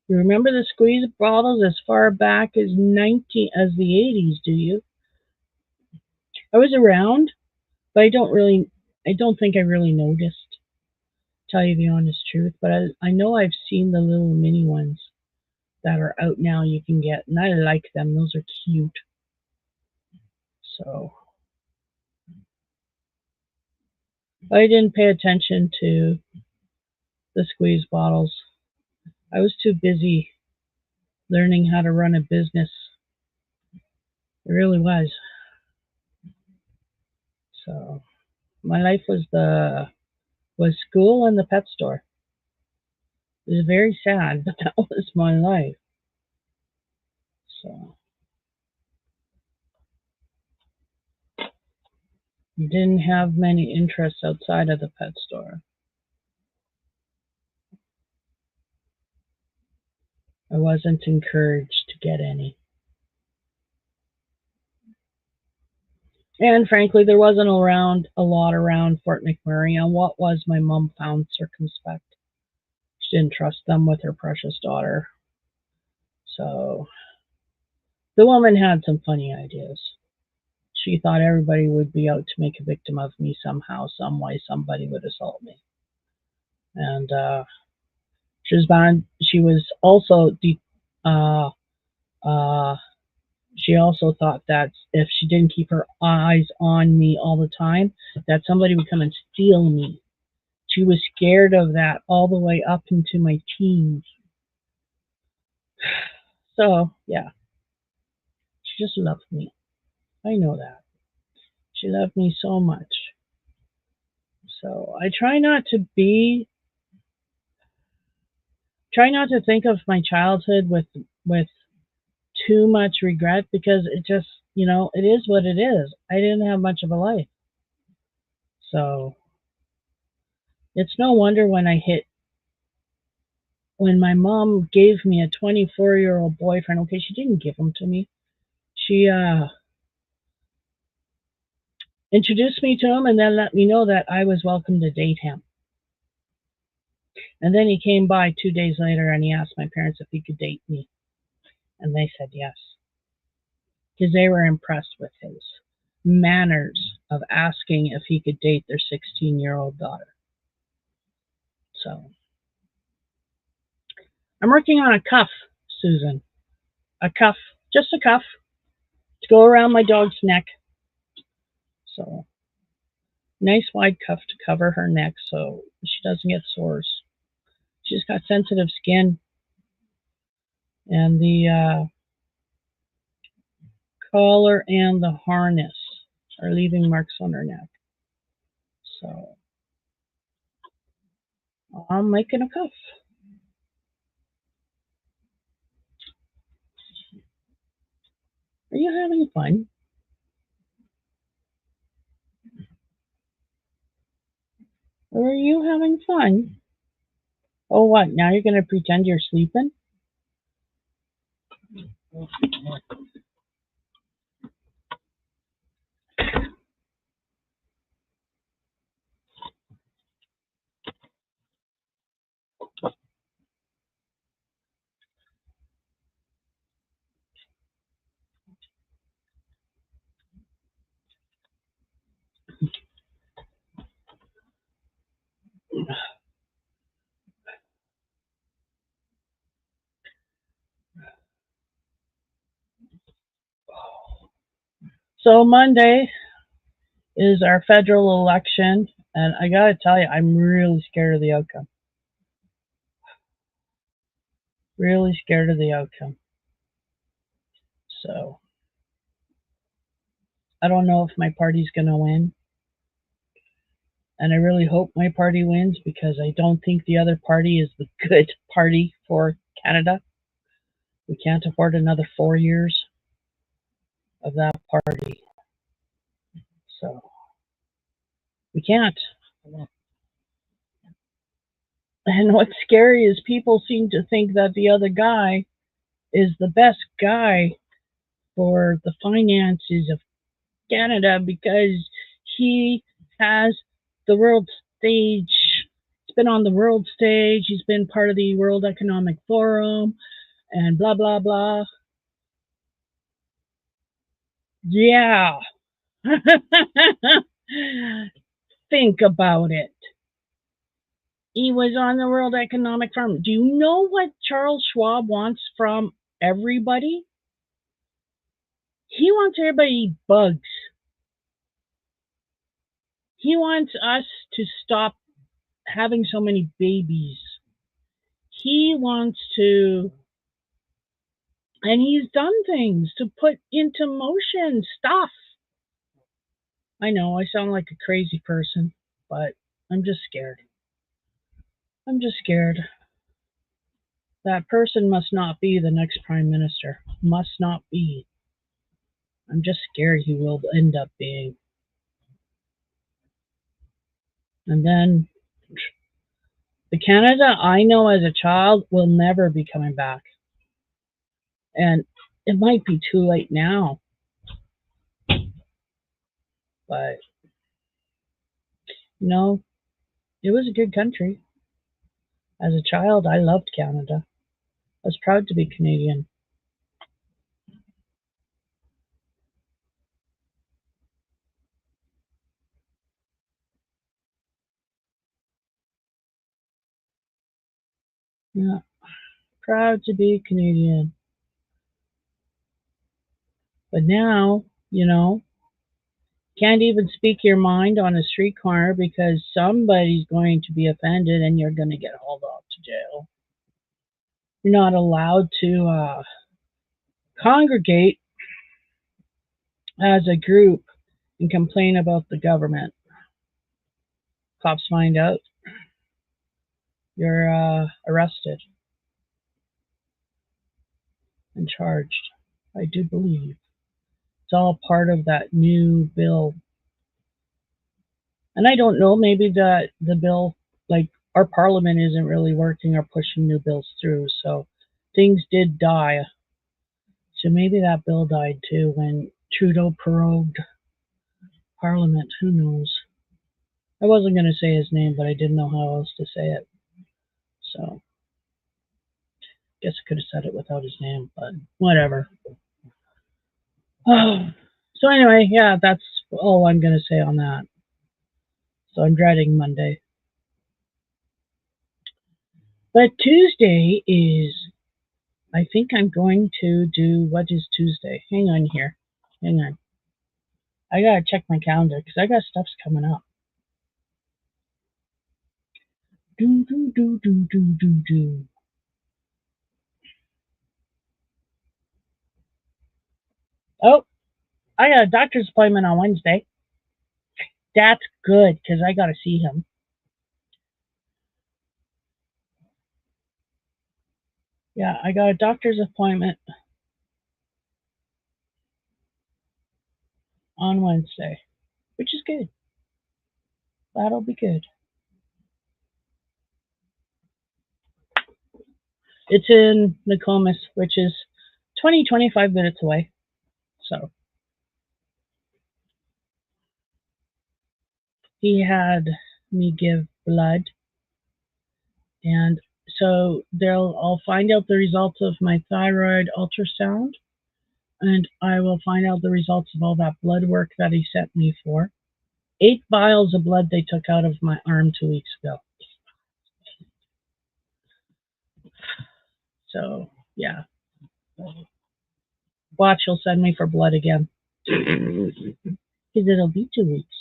You remember the squeeze bottles as far back as the 80s, do you? I was around, but I don't think I really noticed, tell you the honest truth, but I know I've seen the little mini ones that are out now you can get, and I like them. Those are cute. So I didn't pay attention to the squeeze bottles. I was too busy learning how to run a business. It really was. So my life was school and the pet store. It was very sad, but that was my life. So didn't have many interests outside of the pet store. I wasn't encouraged to get any. And frankly, there wasn't a lot around Fort McMurray, and what was my mom found circumspect. She didn't trust them with her precious daughter. So the woman had some funny ideas. She thought everybody would be out to make a victim of me somehow, some way, somebody would assault me. And she was bound. She was also uh, uh, she also thought that if she didn't keep her eyes on me all the time, that somebody would come and steal me. She was scared of that all the way up into my teens. So, yeah, she just loved me. I know that. She loved me so much. So, I try not to think of my childhood with too much regret because it just, it is what it is. I didn't have much of a life. So, it's no wonder when my mom gave me a 24-year-old boyfriend, okay, she didn't give him to me. She introduced me to him and then let me know that I was welcome to date him. And then he came by 2 days later and he asked my parents if he could date me. And they said yes. Because they were impressed with his manners of asking if he could date their 16-year-old daughter. So I'm working on a cuff, Susan. A cuff, just a cuff, to go around my dog's neck. So nice wide cuff to cover her neck so she doesn't get sores. She's got sensitive skin, and the collar and the harness are leaving marks on her neck. So I'm making a cuff. Are you having fun? Or are you having fun? Oh, what? Now you're going to pretend you're sleeping? So Monday is our federal election, and I got to tell you, I'm really scared of the outcome. Really scared of the outcome. So I don't know if my party's going to win. And I really hope my party wins because I don't think the other party is the good party for Canada. We can't afford another 4 years of that party. So we can't. And what's scary is people seem to think that the other guy is the best guy for the finances of Canada because he has the world stage. He's been on the world stage. He's been part of the World Economic Forum and blah, blah, blah. Yeah. Think about it. He was on the World Economic Forum. Do you know what Charles Schwab wants from everybody? He wants everybody to eat bugs. He wants us to stop having so many babies. He wants to, and he's done things to put into motion stuff. I know I sound like a crazy person, but I'm just scared. I'm just scared. That person must not be the next prime minister. Must not be. I'm just scared he will end up being. And then the Canada I know as a child will never be coming back. And it might be too late now. But, no, it was a good country. As a child, I loved Canada. I was proud to be Canadian. Yeah, proud to be Canadian. But now, can't even speak your mind on a street corner because somebody's going to be offended and you're going to get hauled off to jail. You're not allowed to congregate as a group and complain about the government. Cops find out, you're arrested and charged. I do believe it's all part of that new bill. And I don't know, maybe the bill, like our parliament isn't really working or pushing new bills through, so things did die. So maybe that bill died too when Trudeau prorogued Parliament. Who knows? I wasn't going to say his name, but I didn't know how else to say it. So, guess I could have said it without his name, but whatever. Oh. So anyway, yeah, that's all I'm going to say on that. So I'm dreading Monday. But Tuesday is, I think I'm going to do, what is Tuesday? Hang on here. Hang on. I got to check my calendar because I got stuff's coming up. Do, do, do, do, do, do, do. Oh, I got a doctor's appointment on Wednesday. That's good because I got to see him. Yeah, I got a doctor's appointment on Wednesday, which is good. That'll be good. It's in Nokomis, which is 25 minutes away. So he had me give blood, and so I'll find out the results of my thyroid ultrasound, and I will find out the results of all that blood work that he sent me for. 8 vials of blood they took out of my arm 2 weeks ago. So, yeah. Watch, he'll send me for blood again. Because it'll be 2 weeks.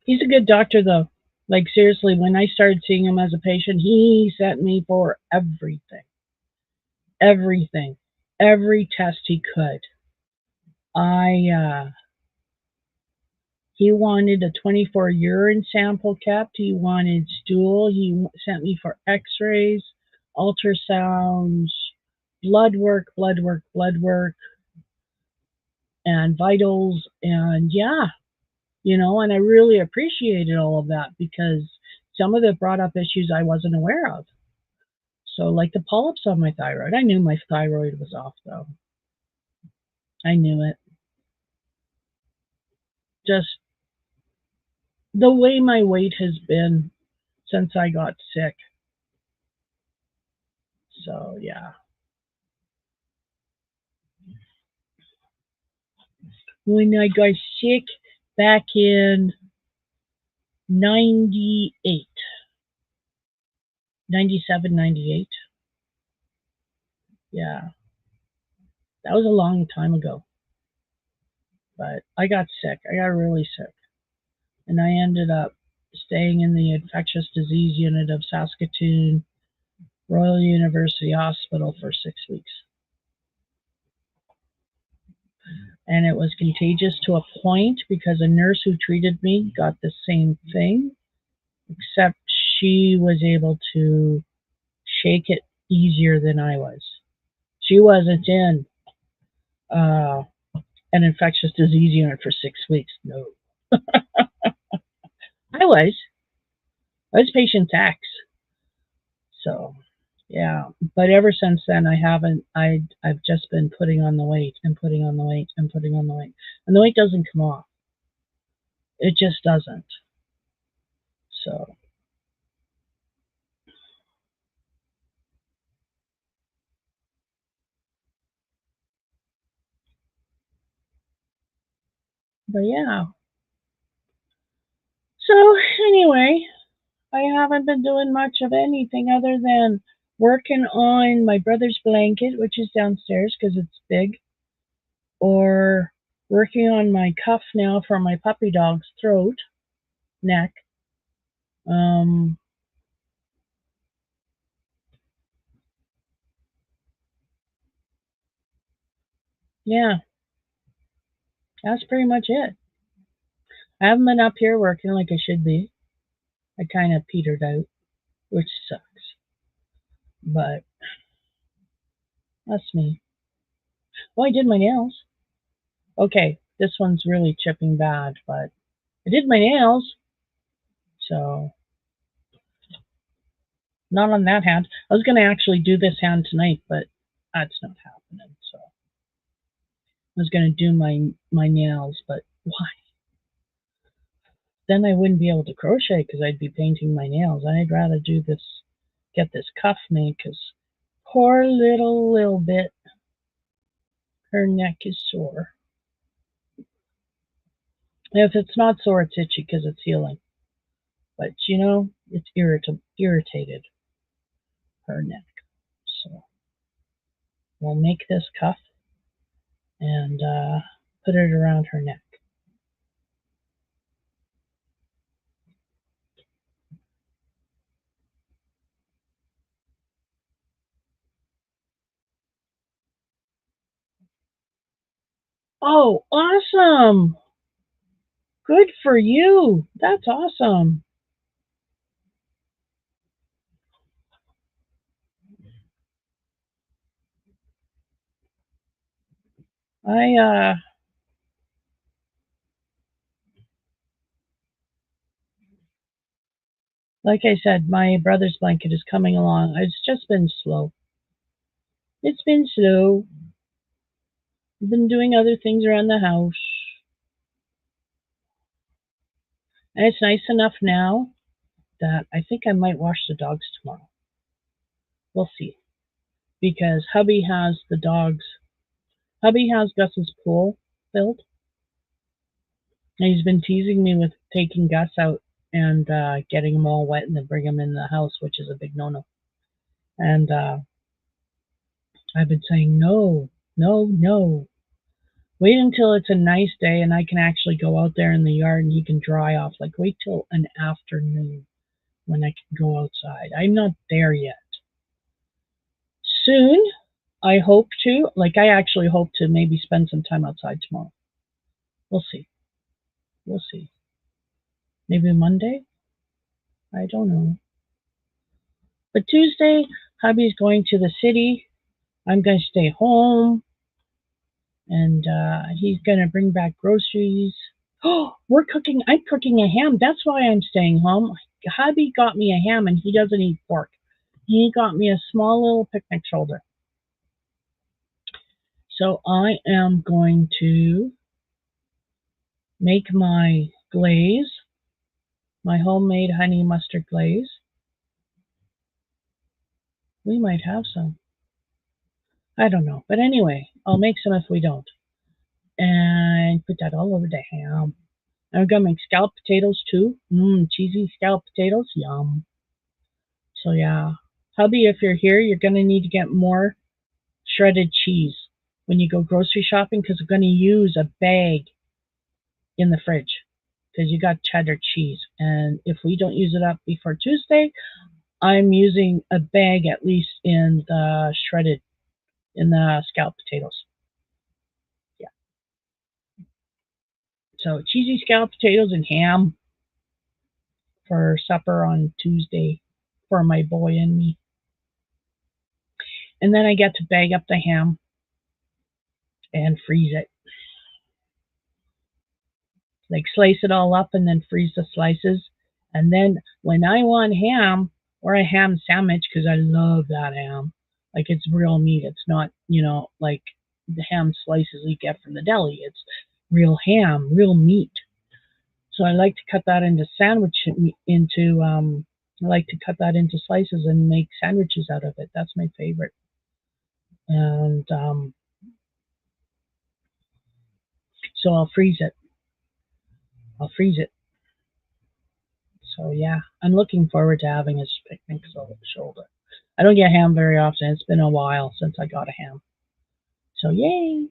He's a good doctor, though. Like, seriously, when I started seeing him as a patient, he sent me for everything. Everything. Every test he could. He wanted a 24 urine sample kept. He wanted stool. He sent me for x-rays, ultrasounds, blood work, and vitals, and yeah, and I really appreciated all of that because some of it brought up issues I wasn't aware of. So, like the polyps on my thyroid, I knew my thyroid was off though. I knew it. Just the way my weight has been since I got sick. So, yeah. When I got sick back in 98, 97, 98. Yeah, that was a long time ago. But I got sick. I got really sick. And I ended up staying in the infectious disease unit of Saskatoon Royal University Hospital for 6 weeks. And it was contagious to a point because a nurse who treated me got the same thing, except she was able to shake it easier than I was. She wasn't in uh, an infectious disease unit for 6 weeks. No. I was. I was patient X. So, yeah. But ever since then, I haven't. I've just been putting on the weight and putting on the weight and putting on the weight, and the weight doesn't come off. It just doesn't. So, but yeah. So anyway, I haven't been doing much of anything other than working on my brother's blanket, which is downstairs because it's big, or working on my cuff now for my puppy dog's throat, neck. Um, yeah, that's pretty much it. I haven't been up here working like I should be. I kind of petered out, which sucks. But that's me. Oh, I did my nails. Okay, this one's really chipping bad, but I did my nails. So, not on that hand. I was going to actually do this hand tonight, but that's not happening. So, I was going to do my nails, but why? Then I wouldn't be able to crochet because I'd be painting my nails. I'd rather do this, get this cuff made because poor little bit, her neck is sore. If it's not sore, it's itchy because it's healing. But it's irritated her neck. So we'll make this cuff and put it around her neck. Oh, awesome! Good for you. That's awesome. I like I said, my brother's blanket is coming along. It's just been slow. It's been slow. I've been doing other things around the house. And it's nice enough now that I think I might wash the dogs tomorrow. We'll see. Because hubby has the dogs. Hubby has Gus's pool filled. And he's been teasing me with taking Gus out and getting him all wet and then bring him in the house, which is a big no-no. And I've been saying, no, no, no. Wait until it's a nice day and I can actually go out there in the yard and he can dry off. Like, wait till an afternoon when I can go outside. I'm not there yet. Soon, I hope to. Like, I actually hope to maybe spend some time outside tomorrow. We'll see. We'll see. Maybe Monday? I don't know. But Tuesday, hubby's going to the city I'm going to stay home, and he's going to bring back groceries. Oh, I'm cooking a ham. That's why I'm staying home. Hubby got me a ham, and he doesn't eat pork. He got me a small little picnic shoulder. So I am going to make my glaze, my homemade honey mustard glaze. We might have some. I don't know. But anyway, I'll make some if we don't. And put that all over the ham. I'm going to make scalloped potatoes too. Cheesy scalloped potatoes. Yum. So yeah. Hubby, if you're here, you're going to need to get more shredded cheese when you go grocery shopping because we're going to use a bag in the fridge because you got cheddar cheese. And if we don't use it up before Tuesday, I'm using a bag at least in the scalloped potatoes. Yeah. So cheesy scalloped potatoes and ham for supper on Tuesday for my boy and me. And then I get to bag up the ham and freeze it. Like slice it all up and then freeze the slices. And then when I want ham or a ham sandwich, because I love that ham, like it's real meat. It's not, like the ham slices you get from the deli. It's real ham, real meat. So I like to cut that into I like to cut that into slices and make sandwiches out of it. That's my favorite. And so I'll freeze it. So yeah, I'm looking forward to having his picnic shoulder. I don't get ham very often. It's been a while since I got a ham. So yay!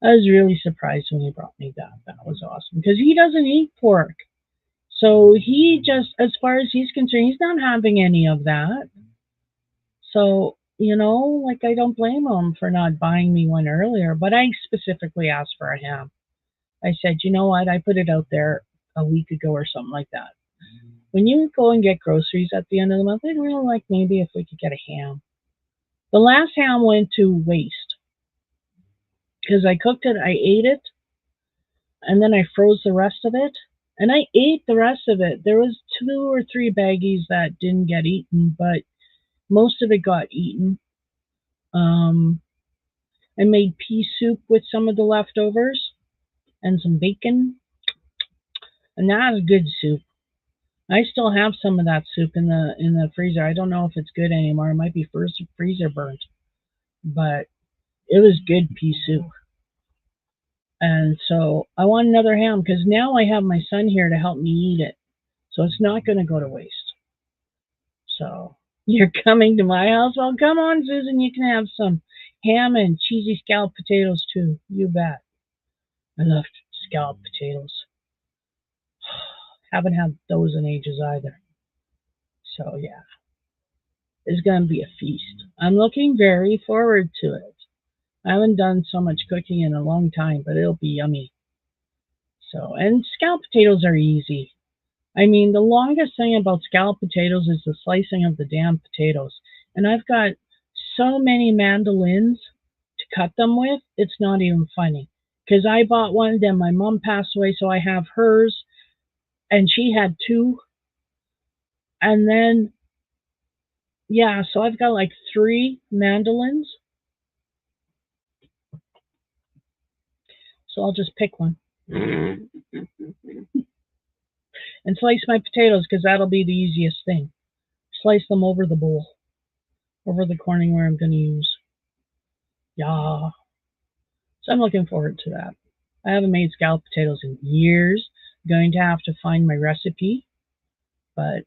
I was really surprised when he brought me that. That was awesome because he doesn't eat pork. So he just, as far as he's concerned, he's not having any of that. So, like I don't blame him for not buying me one earlier, but I specifically asked for a ham. I said, you know what? I put it out there a week ago or something like that. When you go and get groceries at the end of the month, I'd really like maybe if we could get a ham. The last ham went to waste because I cooked it, I ate it, and then I froze the rest of it. And I ate the rest of it. There was 2 or 3 baggies that didn't get eaten, but most of it got eaten. I made pea soup with some of the leftovers and some bacon, and that was good soup. I still have some of that soup in the freezer. I don't know if it's good anymore. It might be freezer burnt, but it was good pea soup. And so I want another ham because now I have my son here to help me eat it, so it's not going to go to waste. So you're coming to my house? Well, come on, Susan. You can have some ham and cheesy scalloped potatoes too. You bet. I love scalloped potatoes. Haven't had those in ages either. So yeah, it's gonna be a feast. I'm looking very forward to it. I haven't done so much cooking in a long time, but it'll be yummy. So, and scalloped potatoes are easy. I mean, the longest thing about scalloped potatoes is the slicing of the damn potatoes. And I've got so many mandolins to cut them with, it's not even funny. Because I bought one, then my mom passed away, so I have hers, and she had 2. And then, yeah, so I've got like 3 mandolins. So I'll just pick one and slice my potatoes because that'll be the easiest thing. Slice them over the bowl, over the corning where I'm going to use. Yeah. So I'm looking forward to that. I haven't made scalloped potatoes in years. I'm going to have to find my recipe, but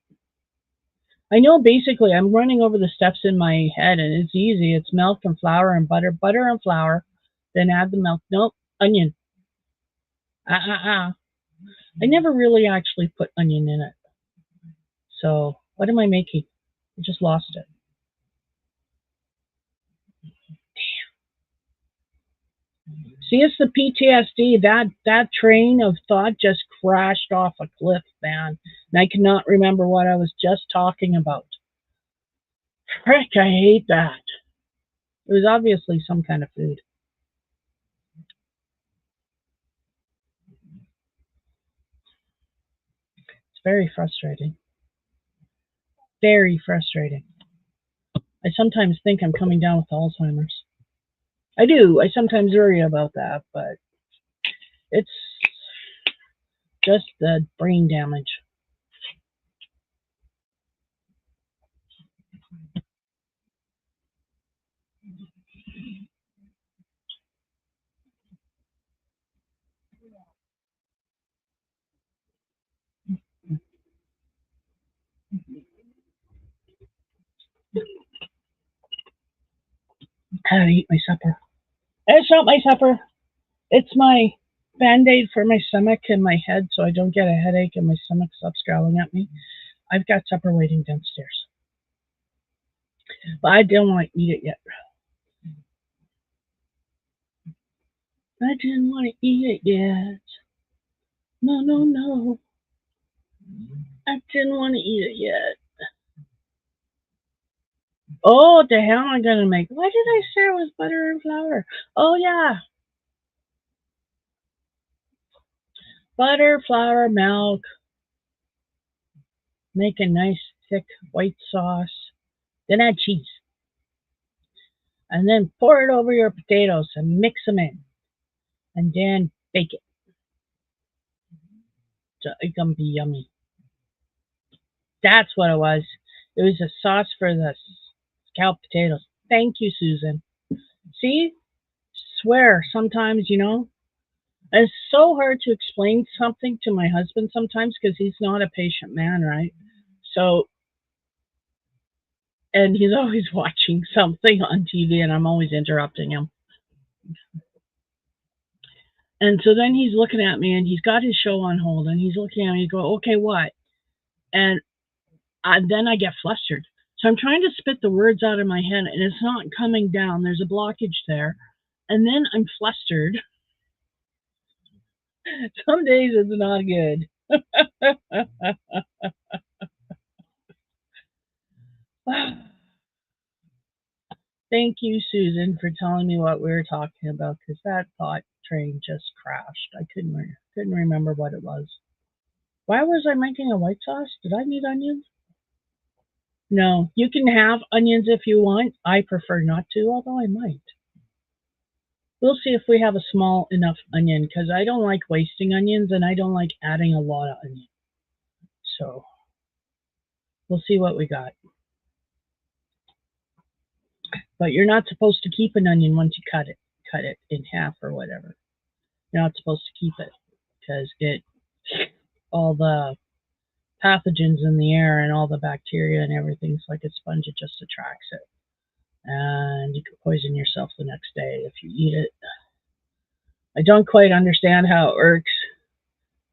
I know basically I'm running over the steps in my head and it's easy. It's milk and flour and butter, butter and flour, then add the milk. Nope, onion. I never really actually put onion in it. So what am I making? I just lost it. See, it's the PTSD. That train of thought just crashed off a cliff, man. And I cannot remember what I was just talking about. Frick, I hate that. It was obviously some kind of food. It's very frustrating. Very frustrating. I sometimes think I'm coming down with Alzheimer's. I do. I sometimes worry about that, but it's just the brain damage. I gotta eat my supper. It's not my supper. It's my band-aid for my stomach and my head so I don't get a headache and my stomach stops growling at me. I've got supper waiting downstairs. But I don't want to eat it yet. I didn't want to eat it yet. No, no, no. I didn't want to eat it yet. Oh, what the hell am I gonna make? Why did I say it was butter and flour? Oh yeah, butter, flour, milk. Make a nice thick white sauce. Then add cheese, and then pour it over your potatoes and mix them in, and then bake it. So it's gonna be yummy. That's what it was. It was a sauce for the scalloped potatoes. Thank you, Susan. See, swear sometimes, it's so hard to explain something to my husband sometimes because he's not a patient man, right? So, and he's always watching something on TV, and I'm always interrupting him. And so then he's looking at me, and he's got his show on hold, and he's looking at me, and go, "Okay, what?" And then I get flustered. So I'm trying to spit the words out of my head, and it's not coming down. There's a blockage there, and then I'm flustered. Some days it's not good. Thank you, Susan, for telling me what we were talking about because that thought train just crashed. I couldn't remember what it was. Why was I making a white sauce? Did I need onions? No, you can have onions if you want. I prefer not to, although I might. We'll see if we have a small enough onion because I don't like wasting onions and I don't like adding a lot of onion. So we'll see what we got. But you're not supposed to keep an onion once you cut it in half or whatever. You're not supposed to keep it because all the pathogens in the air and all the bacteria and everything's like a sponge. It just attracts it, and you can poison yourself the next day if you eat it. I don't quite understand how it works,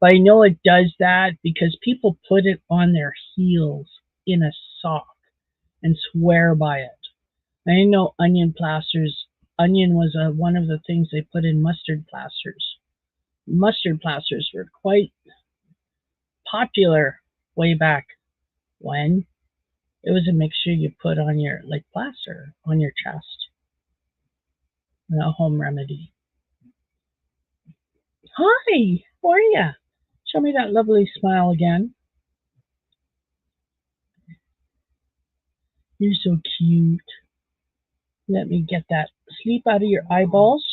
but I know it does that because people put it on their heels in a sock and swear by it. I know onion plasters. Onion was one of the things they put in mustard plasters. Mustard plasters were quite popular way back when. It was a mixture you put on your, like plaster, on your chest. A home remedy. Hi, how are you? Show me that lovely smile again. You're so cute. Let me get that sleep out of your eyeballs.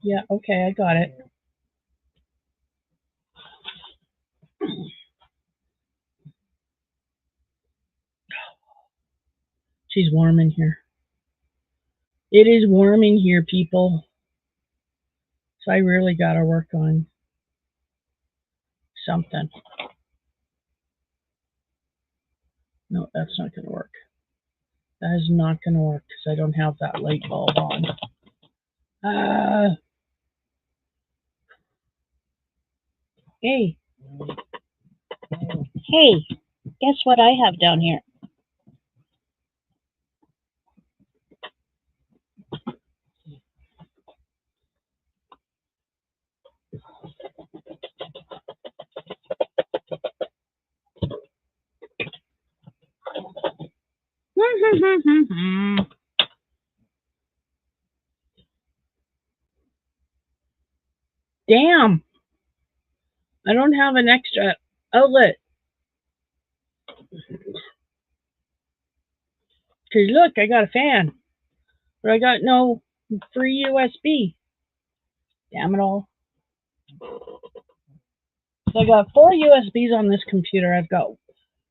Yeah, okay, I got it. She's warm in here. It is warm in here, people. So I really got to work on something. No, that's not going to work. That is not going to work because I don't have that light bulb on. Uh, hey, hey, guess what I have down here? Damn, I don't have an extra outlet. Cause look, I got a fan, but I got no free USB. Damn it all. So I got 4 USBs on this computer. I've got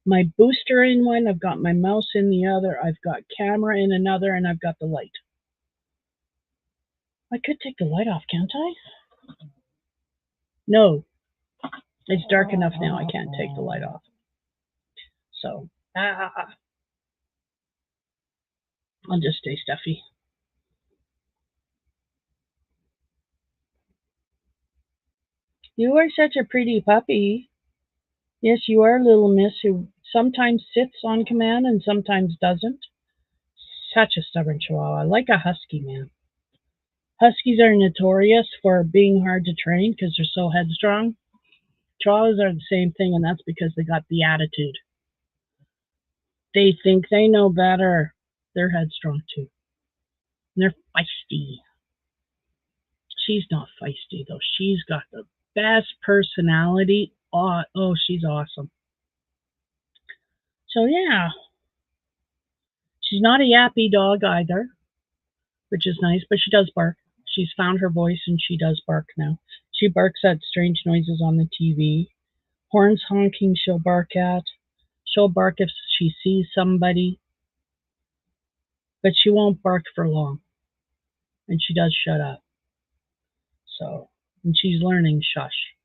my booster in one, I've got my mouse in the other, I've got camera in another, and I've got the light. I could take the light off, can't I? No. It's dark enough now, I can't take the light off. So, I'll just stay stuffy. You are such a pretty puppy. Yes, you are, little miss, who sometimes sits on command and sometimes doesn't. Such a stubborn chihuahua, like a husky, man. Huskies are notorious for being hard to train because they're so headstrong. Chihuahuas are the same thing, and that's because they got the attitude. They think they know better. They're headstrong too. And they're feisty. She's not feisty though. She's got the best personality. Oh, she's awesome. So yeah, she's not a yappy dog either, which is nice, but she does bark. She's found her voice and she does bark now. She barks at strange noises on the TV. Horns honking, she'll bark at. She'll bark if she sees somebody, but she won't bark for long. And she does shut up. So, and she's learning shush.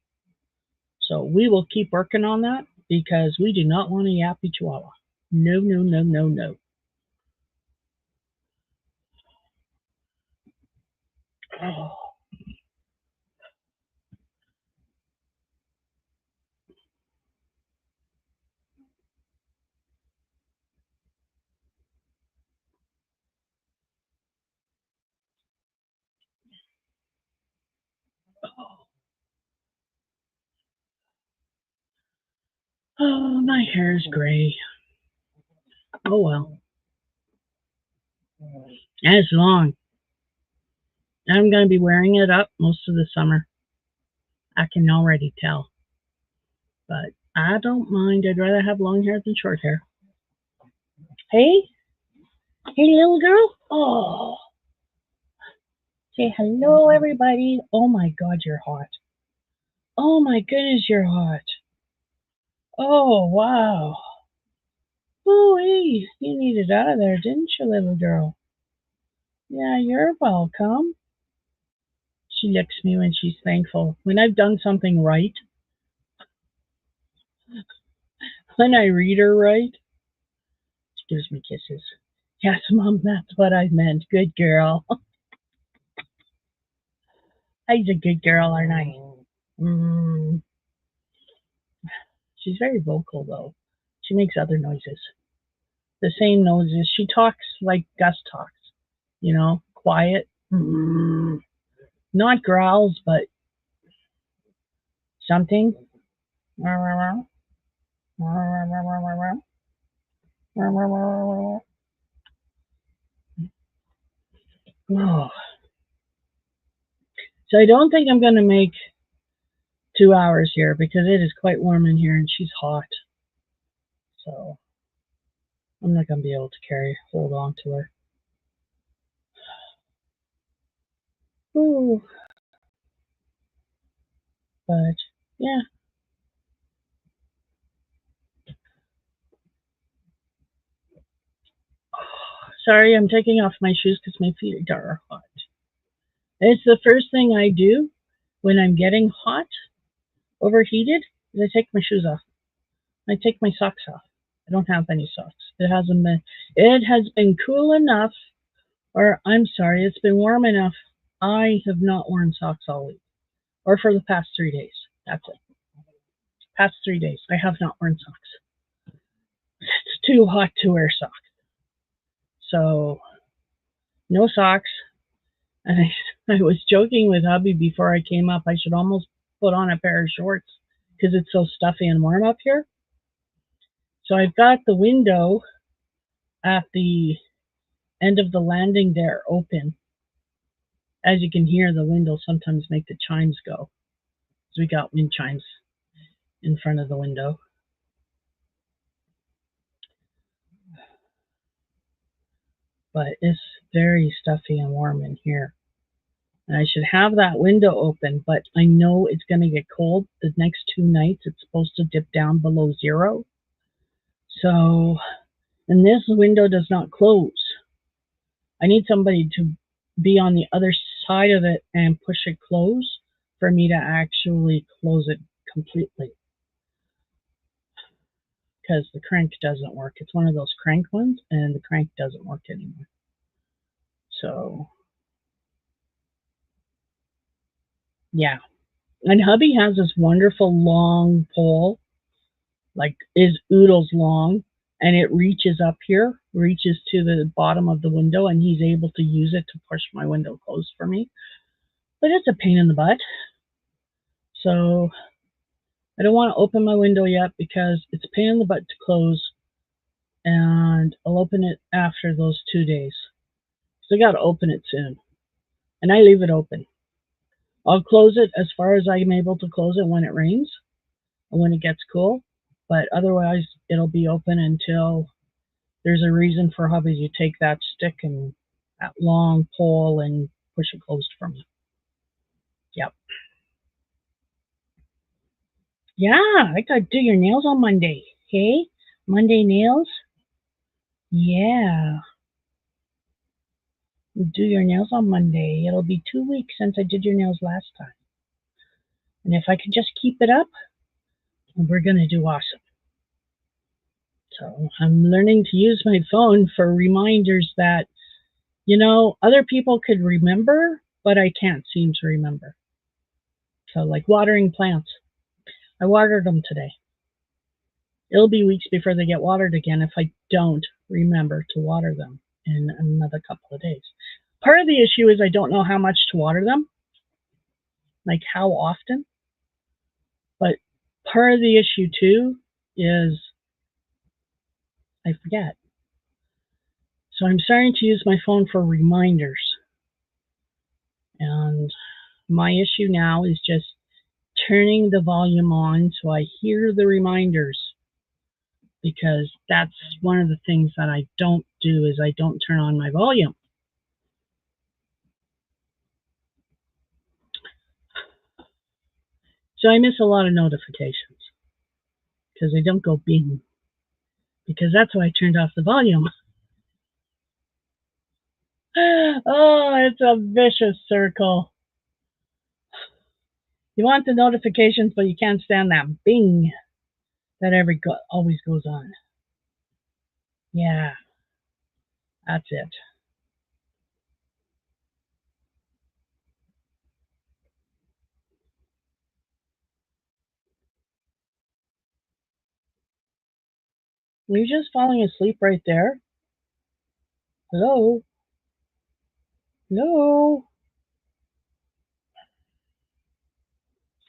So we will keep working on that because we do not want a yappy chihuahua. No, no, no, no, no. Oh. Oh, my hair is gray. Oh well. And it's long. I'm going to be wearing it up most of the summer. I can already tell. But I don't mind. I'd rather have long hair than short hair. Hey? Hey, little girl? Oh. Say hello, everybody. Oh my God, you're hot. Oh my goodness, you're hot. Oh, wow. Oh, hey, you needed out of there, didn't you, little girl? Yeah, you're welcome. She licks me when she's thankful. When I've done something right, when I read her right, she gives me kisses. Yes, Mom, that's what I meant. Good girl. I'm a good girl, aren't I? Mm. She's very vocal, though. She makes other noises. The same noises. She talks like Gus talks, quiet. Mm. Not growls, but something. Oh. So I don't think I'm going to make 2 hours here because it is quite warm in here and she's hot. So I'm not going to be able to hold on to her. Ooh. But yeah. Sorry, I'm taking off my shoes because my feet are hot. It's the first thing I do when I'm getting hot, overheated, is I take my shoes off. I take my socks off. I don't have any socks. It has been cool enough, or I'm sorry, it's been warm enough. I have not worn socks all week, or for the past 3 days. That's it. Past 3 days, I have not worn socks. It's too hot to wear socks. So, no socks. And I was joking with hubby before I came up. I should almost put on a pair of shorts because it's so stuffy and warm up here. So I've got the window at the end of the landing there open. As you can hear, the window sometimes make the chimes go. So we got wind chimes in front of the window. But it's very stuffy and warm in here. And I should have that window open, but I know it's going to get cold. The next 2 nights, it's supposed to dip down below 0. So, and this window does not close. I need somebody to be on the other side of it and push it close for me to actually close it completely. Because the crank doesn't work. It's one of those crank ones, and the crank doesn't work anymore. So, yeah. And hubby has this wonderful long pole, like is oodles long, and it reaches up here, reaches to the bottom of the window, and he's able to use it to push my window closed for me. But it's a pain in the butt. So I don't want to open my window yet because it's a pain in the butt to close, and I'll open it after those 2 days. So I got to open it soon, and I leave it open. I'll close it as far as I'm able to close it when it rains and when it gets cool, but otherwise it'll be open until there's a reason for hubby to take that stick and that long pole and push it closed for me. Yep. Yeah, I gotta do your nails on Monday. Hey, Monday nails? Yeah. Do your nails on Monday. It'll be 2 weeks since I did your nails last time. And if I can just keep it up, we're gonna do awesome. So I'm learning to use my phone for reminders that, other people could remember, but I can't seem to remember. So like watering plants. I watered them today. It'll be weeks before they get watered again if I don't remember to water them in another couple of days. Part of the issue is I don't know how much to water them, like how often. But part of the issue too is I forget. So I'm starting to use my phone for reminders. And my issue now is just turning the volume on so I hear the reminders, because that's one of the things that I don't do is I don't turn on my volume. So I miss a lot of notifications because they don't go bing, because that's why I turned off the volume. Oh, it's a vicious circle. You want the notifications, but you can't stand that bing that always goes on. Yeah, that's it. You're just falling asleep right there. Hello? Hello?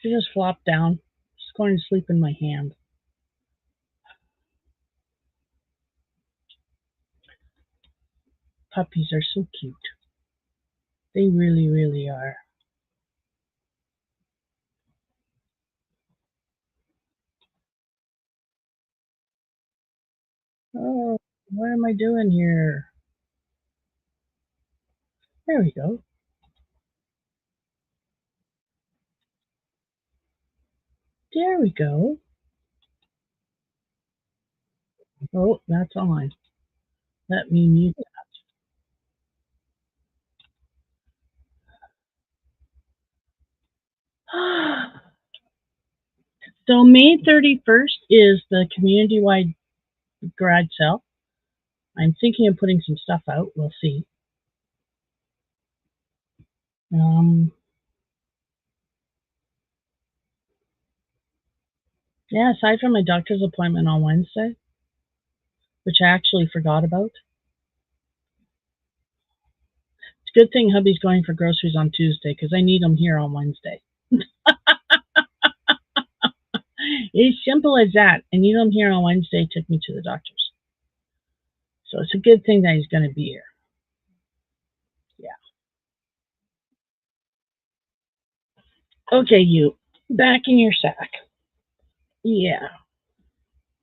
She just flopped down. She's going to sleep in my hand. Puppies are so cute. They really, really are. Oh, what am I doing here? There we go. There we go. Oh, that's on. Let me mute that. So May 31st is the community-wide garage sale. I'm thinking of putting some stuff out. We'll see. Yeah, aside from my doctor's appointment on Wednesday, which I actually forgot about. It's a good thing hubby's going for groceries on Tuesday because I need him here on Wednesday. It's simple as that. I need him here on Wednesday, took me to the doctor's. So it's a good thing that he's going to be here. Yeah. Okay, you. Back in your sack. Yeah.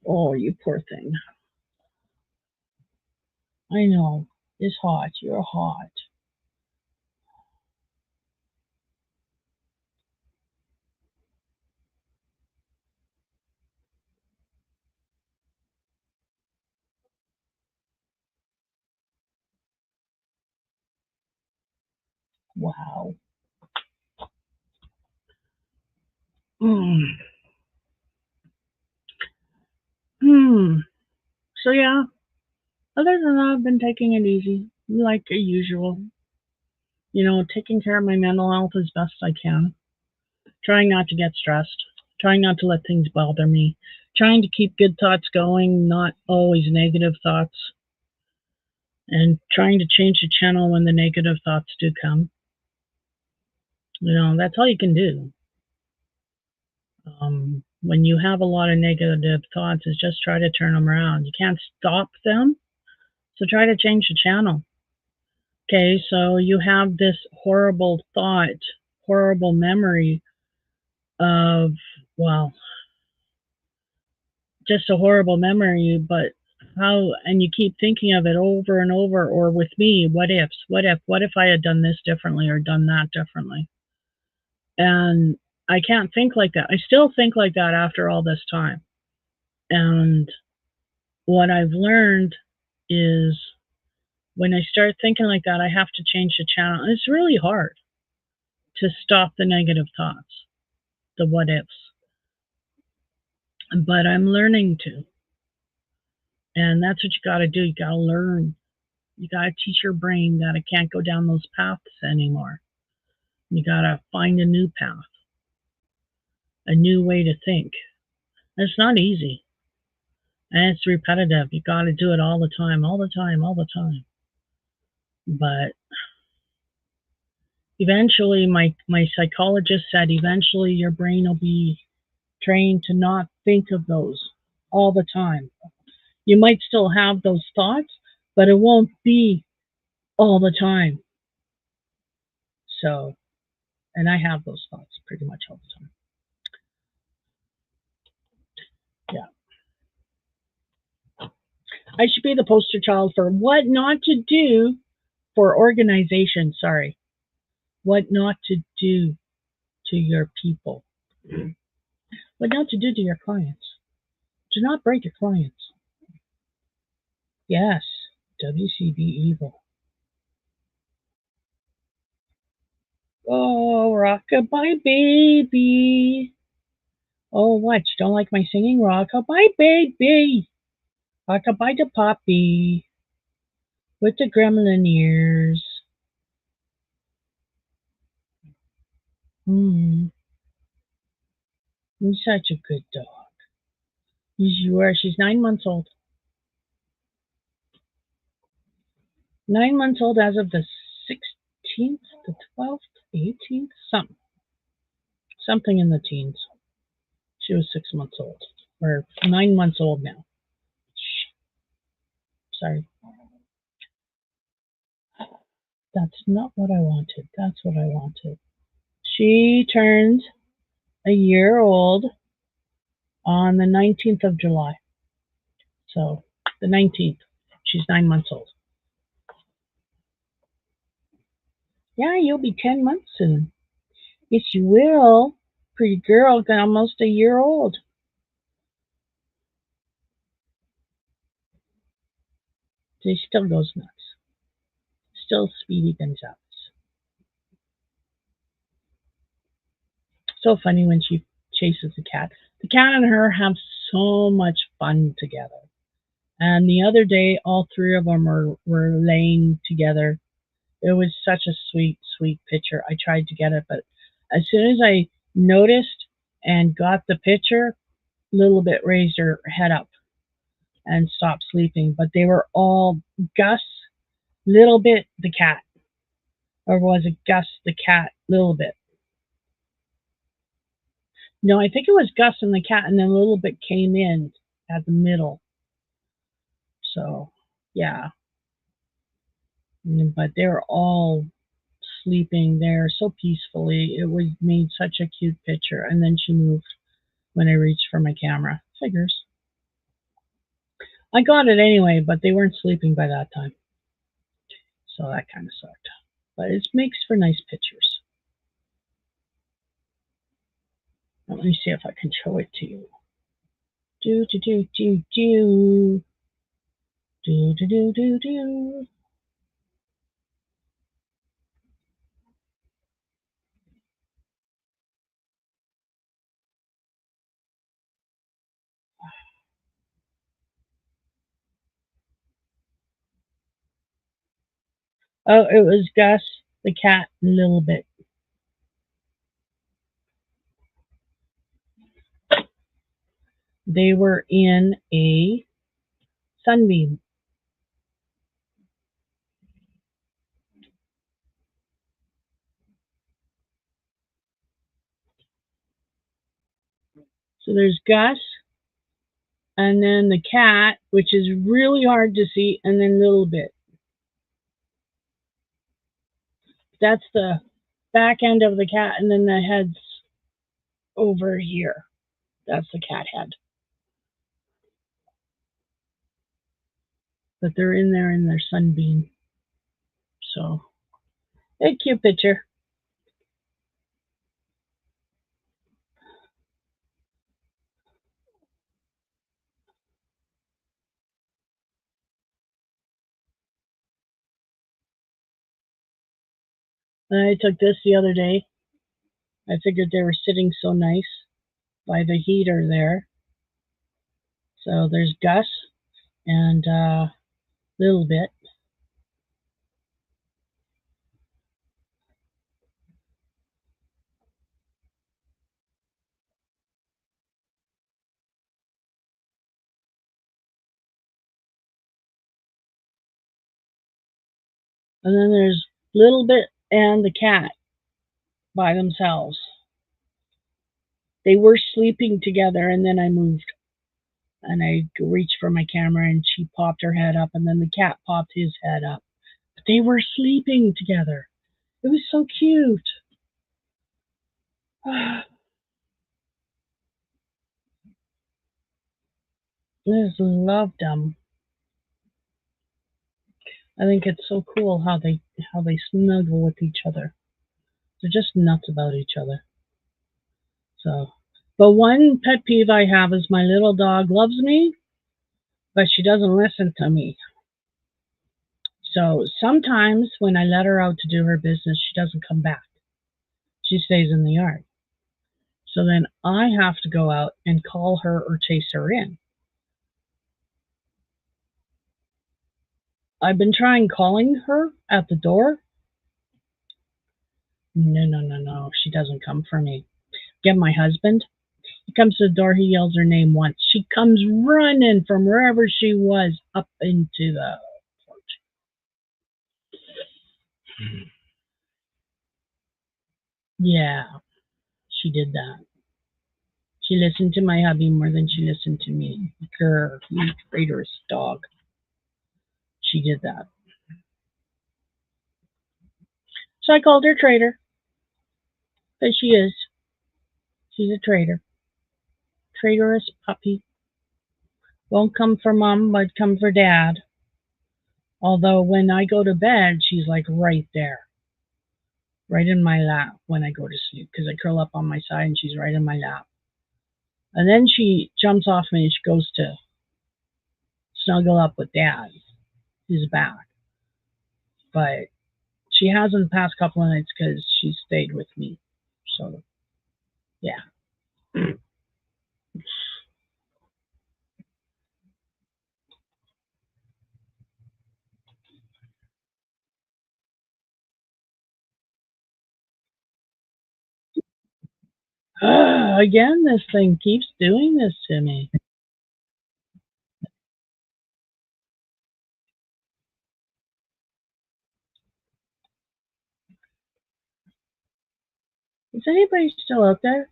Oh, you poor thing. I know. It's hot. You're hot. Wow. Mm. Hmm. So yeah. Other than that, I've been taking it easy, like usual. Taking care of my mental health as best I can. Trying not to get stressed. Trying not to let things bother me. Trying to keep good thoughts going, not always negative thoughts. And trying to change the channel when the negative thoughts do come. That's all you can do. When you have a lot of negative thoughts, is just try to turn them around. You can't stop them, so try to change the channel. Okay, so you have this horrible thought, horrible memory of, well, just a horrible memory, but how, and you keep thinking of it over and over, or with me, what ifs, what if I had done this differently or done that differently? And I can't think like that. I still think like that after all this time. And what I've learned is when I start thinking like that, I have to change the channel. And it's really hard to stop the negative thoughts, the what ifs. But I'm learning to. And that's what you got to do. You got to learn. You got to teach your brain that it can't go down those paths anymore. You got to find a new path, a new way to think. And it's not easy. And it's repetitive. You got to do it all the time, all the time, all the time. But eventually, my psychologist said eventually your brain will be trained to not think of those all the time. You might still have those thoughts, but it won't be all the time. So, and I have those thoughts pretty much all the time. Yeah. I should be the poster child for what not to do for organization. Sorry. What not to do to your people. What not to do to your clients. Do not break your clients. Yes. WCB evil. Oh, rockabye baby. Oh, what? You don't like my singing? Rockabye baby. Rockabye to Poppy. With the gremlin ears. Hmm. You're such a good dog. You are. She's 9 months old. 9 months old as of the 16th, the 12th, 18th, something in the teens. She was 6 months old, or 9 months old now. Sorry, that's not what I wanted. That's what I wanted. She turned a year old on the 19th of July. So the 19th. She's 9 months old. Yeah, you'll be 10 months soon. Yes, you will. Pretty girl, almost a year old. She still goes nuts. Still Speedy Gonzales. So funny when she chases the cat. The cat and her have so much fun together. And the other day, all three of them were laying together. It was such a sweet, sweet picture. I tried to get it, but as soon as I noticed and got the picture, Little Bit raised her head up and stopped sleeping. But they were all Gus, Little Bit, the cat. Or was it Gus, the cat, Little Bit? No, I think it was Gus and the cat, and then Little Bit came in at the middle. So, yeah. But they're all sleeping there so peacefully. It was made such a cute picture. And then she moved when I reached for my camera. Figures. I got it anyway, but they weren't sleeping by that time. So that kind of sucked. But it makes for nice pictures. Now, let me see if I can show it to you. Do do do do do. Do do do do do. Oh, it was Gus, the cat, a little bit. They were in a sunbeam. So there's Gus, and then the cat, which is really hard to see, and then little bit. That's the back end of the cat, and then the head's over here. That's the cat head. But they're in there in their sunbeam. So, a cute picture. I took this the other day. I figured they were sitting so nice by the heater there. So there's Gus and little bit. And then there's little bit and the cat by themselves. They were sleeping together, and then I moved. And I reached for my camera, and she popped her head up, and then the cat popped his head up. But they were sleeping together. It was so cute. I just loved them. I think it's so cool how they snuggle with each other. They're just nuts about each other. So, but one pet peeve I have is my little dog loves me, but she doesn't listen to me. So sometimes when I let her out to do her business, she doesn't come back. She stays in the yard. So then I have to go out and call her or chase her in. I've been trying calling her at the door. No, no, no, no. She doesn't come for me. Get my husband. He comes to the door. He yells her name once. She comes running from wherever she was up into the porch. Yeah, she did that. She listened to my hubby more than she listened to me. Grr, you traitorous dog. She did that. So I called her traitor. Because she is. She's a traitor. Traitorous puppy. Won't come for mom, but come for dad. Although when I go to bed, she's like right there. Right in my lap when I go to sleep. Because I curl up on my side and she's right in my lap. And then she jumps off me and she goes to snuggle up with dad. His back. But she hasn't the past couple of nights because she stayed with me. So, yeah. Again, this thing keeps doing this to me. Is anybody still out there?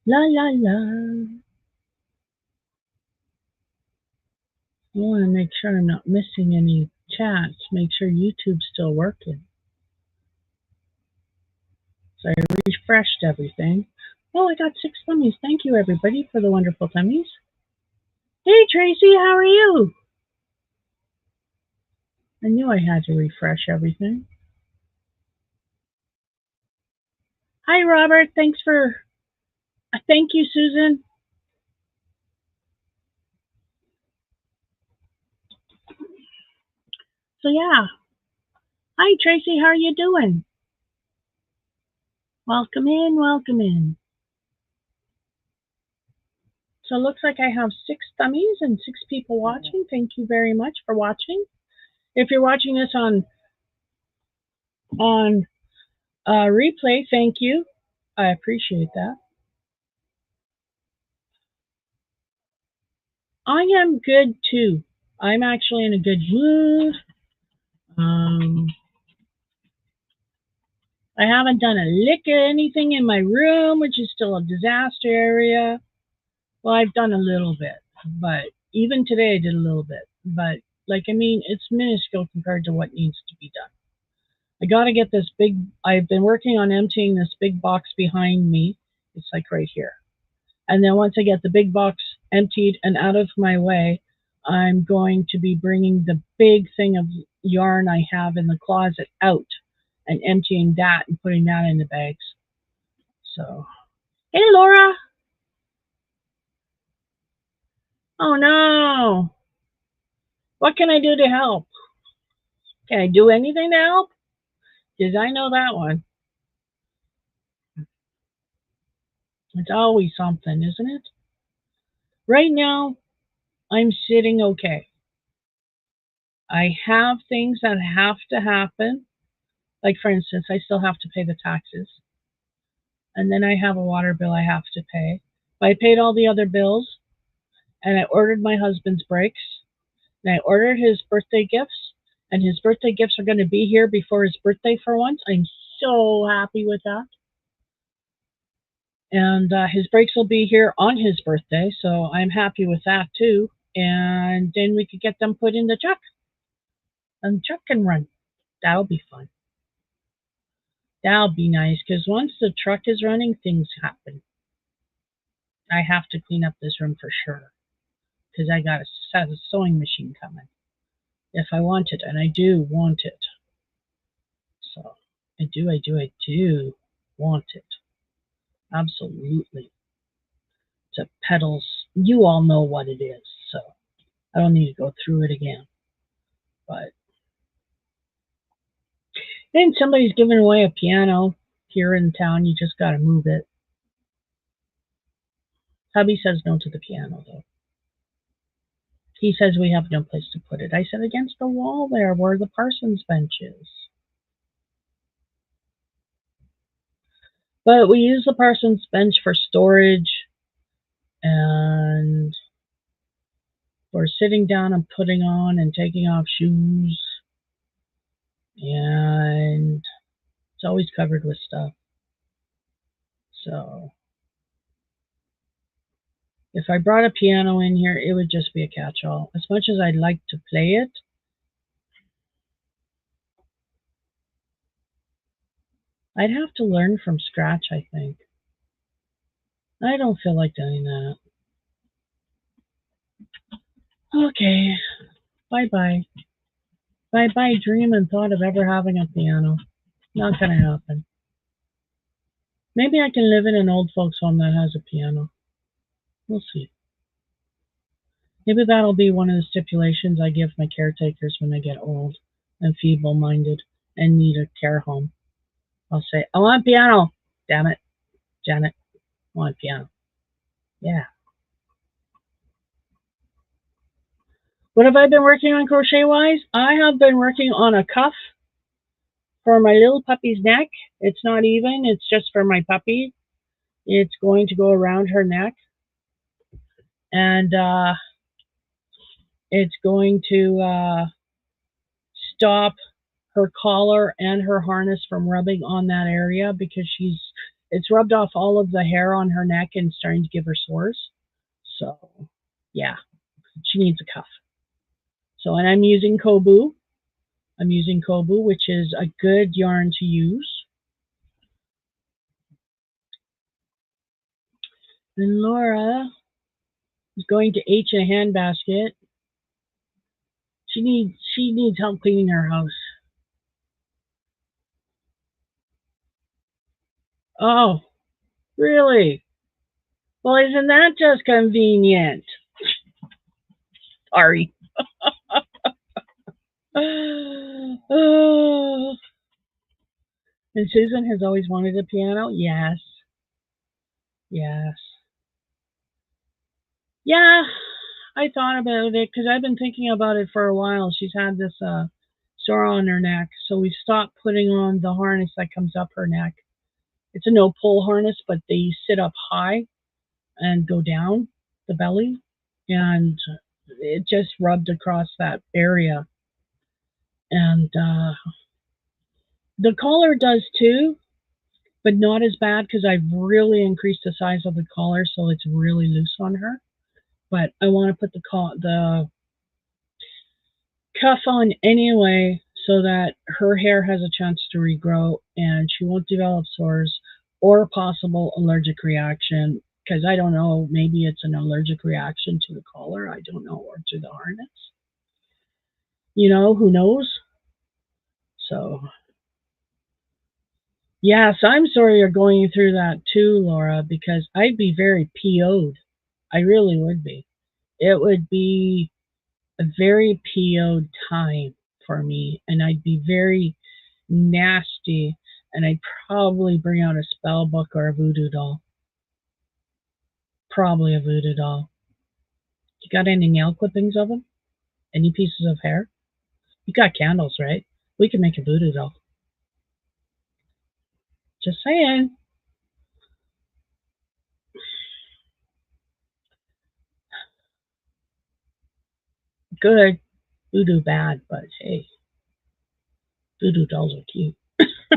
La la la. I want to make sure I'm not missing any chats. Make sure YouTube's still working. So I refreshed everything. Oh, I got 6 tummies. Thank you, everybody, for the wonderful tummies. Hey, Tracy, how are you? I knew I had to refresh everything. Hi, Robert. Thanks for... Thank you, Susan. So, yeah. Hi, Tracy. How are you doing? Welcome in. Welcome in. So it looks like I have 6 tummies and 6 people watching. Thank you very much for watching. If you're watching this on replay, thank you. I appreciate that. I am good too. I'm actually in a good mood. I haven't done a lick of anything in my room, which is still a disaster area. Well, I've done a little bit, but even today I did a little bit. But, it's minuscule compared to what needs to be done. I got to get this big, I've been working on emptying this big box behind me. It's like right here. And then once I get the big box emptied and out of my way, I'm going to be bringing the big thing of yarn I have in the closet out and emptying that and putting that in the bags. So, hey, Laura. Oh, no. What can I do to help? Can I do anything to help? Because I know that one. It's always something, isn't it? Right now, I'm sitting okay. I have things that have to happen. Like, for instance, I still have to pay the taxes. And then I have a water bill I have to pay. But I paid all the other bills. And I ordered my husband's brakes. And I ordered his birthday gifts. And his birthday gifts are going to be here before his birthday for once. I'm so happy with that. And his brakes will be here on his birthday. So I'm happy with that too. And then we could get them put in the truck. And the truck can run. That'll be fun. That'll be nice, because once the truck is running, things happen. I have to clean up this room for sure, because I got a sewing machine coming. If I want it, and I do want it. So, I do want it. Absolutely. It's a pedals. You all know what it is, so I don't need to go through it again. But then somebody's giving away a piano here in town. You just got to move it. Hubby says no to the piano, though. He says we have no place to put it. I said against the wall there where the Parsons bench is. But we use the Parsons bench for storage and for sitting down and putting on and taking off shoes. And it's always covered with stuff. So if I brought a piano in here, it would just be a catch-all. As much as I'd like to play it, I'd have to learn from scratch, I think. I don't feel like doing that. Okay. Bye-bye. Bye-bye dream and thought of ever having a piano. Not gonna happen. Maybe I can live in an old folks home that has a piano. We'll see. Maybe that'll be one of the stipulations I give my caretakers when I get old and feeble-minded and need a care home. I'll say, I want a piano. Damn it, Janet. I want a piano. Yeah. What have I been working on crochet-wise? I have been working on a cuff for my little puppy's neck. It's not even. It's just for my puppy. It's going to go around her neck. And it's going to stop her collar and her harness from rubbing on that area, because it's rubbed off all of the hair on her neck and starting to give her sores. So, yeah, she needs a cuff. So, and I'm using Kobu. I'm using Kobu, which is a good yarn to use. And Laura is going to H in a handbasket. She needs help cleaning her house. Oh, really? Well, isn't that just convenient? Sorry. Oh. And Susan has always wanted a piano? Yes. Yes. Yeah, I thought about it because I've been thinking about it for a while. She's had this sore on her neck, so we stopped putting on the harness that comes up her neck. It's a no pull harness, but they sit up high and go down the belly, and it just rubbed across that area. And the collar does too, but not as bad because I've really increased the size of the collar, so it's really loose on her. But I want to put the cuff on anyway so that her hair has a chance to regrow and she won't develop sores or possible allergic reaction, because I don't know, maybe it's an allergic reaction to the collar, I don't know, or to the harness. Who knows? So, yes, I'm sorry you're going through that too, Laura, because I'd be very PO'd. I really would be. It would be a very PO'd time for me, and I'd be very nasty, and I'd probably bring out a spell book or a voodoo doll. Probably a voodoo doll. You got any nail clippings of them? Any pieces of hair? You got candles, right? We can make a voodoo doll. Just saying. Good. Voodoo bad, but hey, voodoo dolls are cute. uh,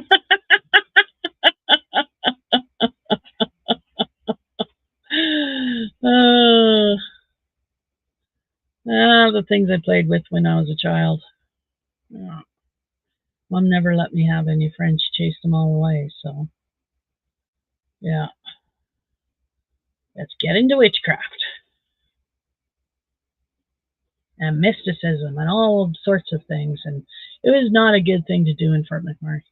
the things I played with when I was a child. Yeah. Mom never let me have any friends. She chased them all away. So, yeah, let's get into witchcraft and mysticism and all sorts of things. And it was not a good thing to do in Fort McMurray.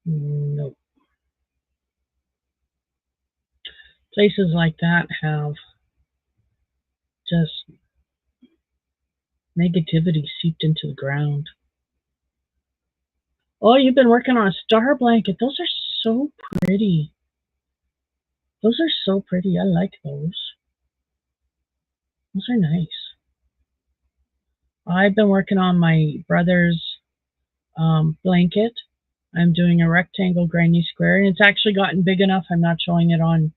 No. Places like that have just negativity seeped into the ground. Oh, you've been working on a star blanket. Those are so pretty. Those are so pretty. I like those. Those are nice. I've been working on my brother's blanket. I'm doing a rectangle granny square, and it's actually gotten big enough. I'm not showing it on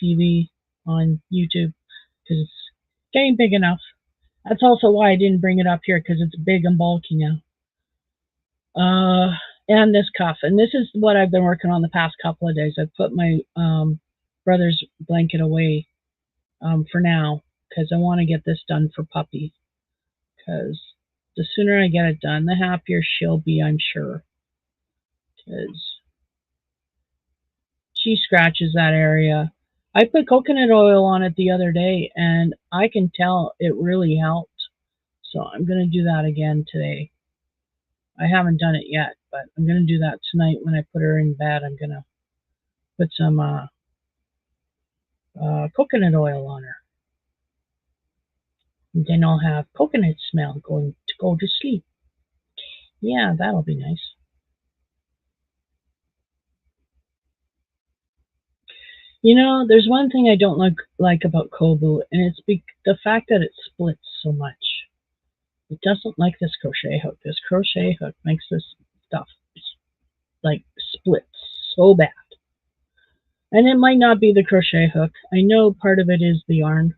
TV, on YouTube, because it's getting big enough. That's also why I didn't bring it up here, because it's big and bulky now. And this cuff, and this is what I've been working on the past couple of days. I've put my brother's blanket away for now, because I want to get this done for Puppy, because the sooner I get it done, the happier she'll be, I'm sure, because she scratches that area. I put coconut oil on it the other day, and I can tell it really helped. So I'm going to do that again today. I haven't done it yet, but I'm going to do that tonight when I put her in bed. I'm going to put some coconut oil on her. And then I'll have coconut smell going to go to sleep. Yeah, that'll be nice. There's one thing I don't like about Kobu, and it's the fact that it splits so much. It doesn't like this crochet hook. This crochet hook makes this stuff like split so bad. And it might not be the crochet hook. I know part of it is the yarn.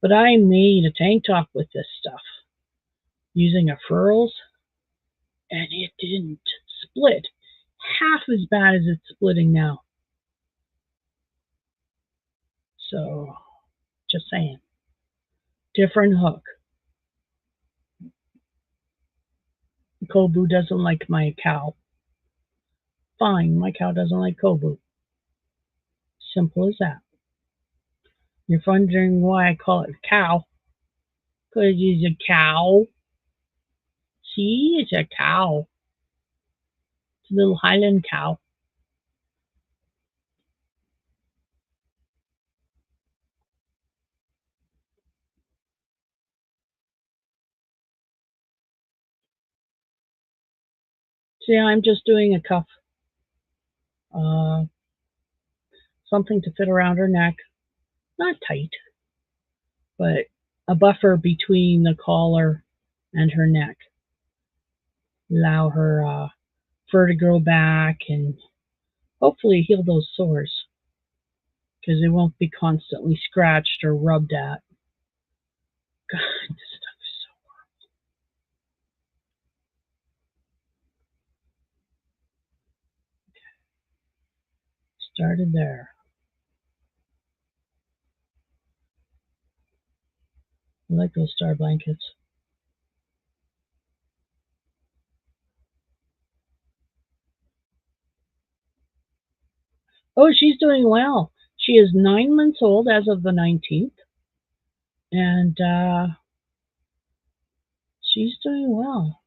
But I made a tank top with this stuff using a furls, and it didn't split half as bad as it's splitting now. So, just saying. Different hook. Kobu doesn't like my cow. Fine, my cow doesn't like Kobu. Simple as that. You're wondering why I call it cow. Because it's a cow. See, it's a cow. It's a little Highland cow. See, I'm just doing a cuff. Uh, Something to fit around her neck. Not tight, but a buffer between the collar and her neck. Allow her fur to grow back and hopefully heal those sores because they won't be constantly scratched or rubbed at. God, this stuff is so started there. I like those star blankets. Oh, she's doing well. She is 9 months old as of the 19th, and she's doing well.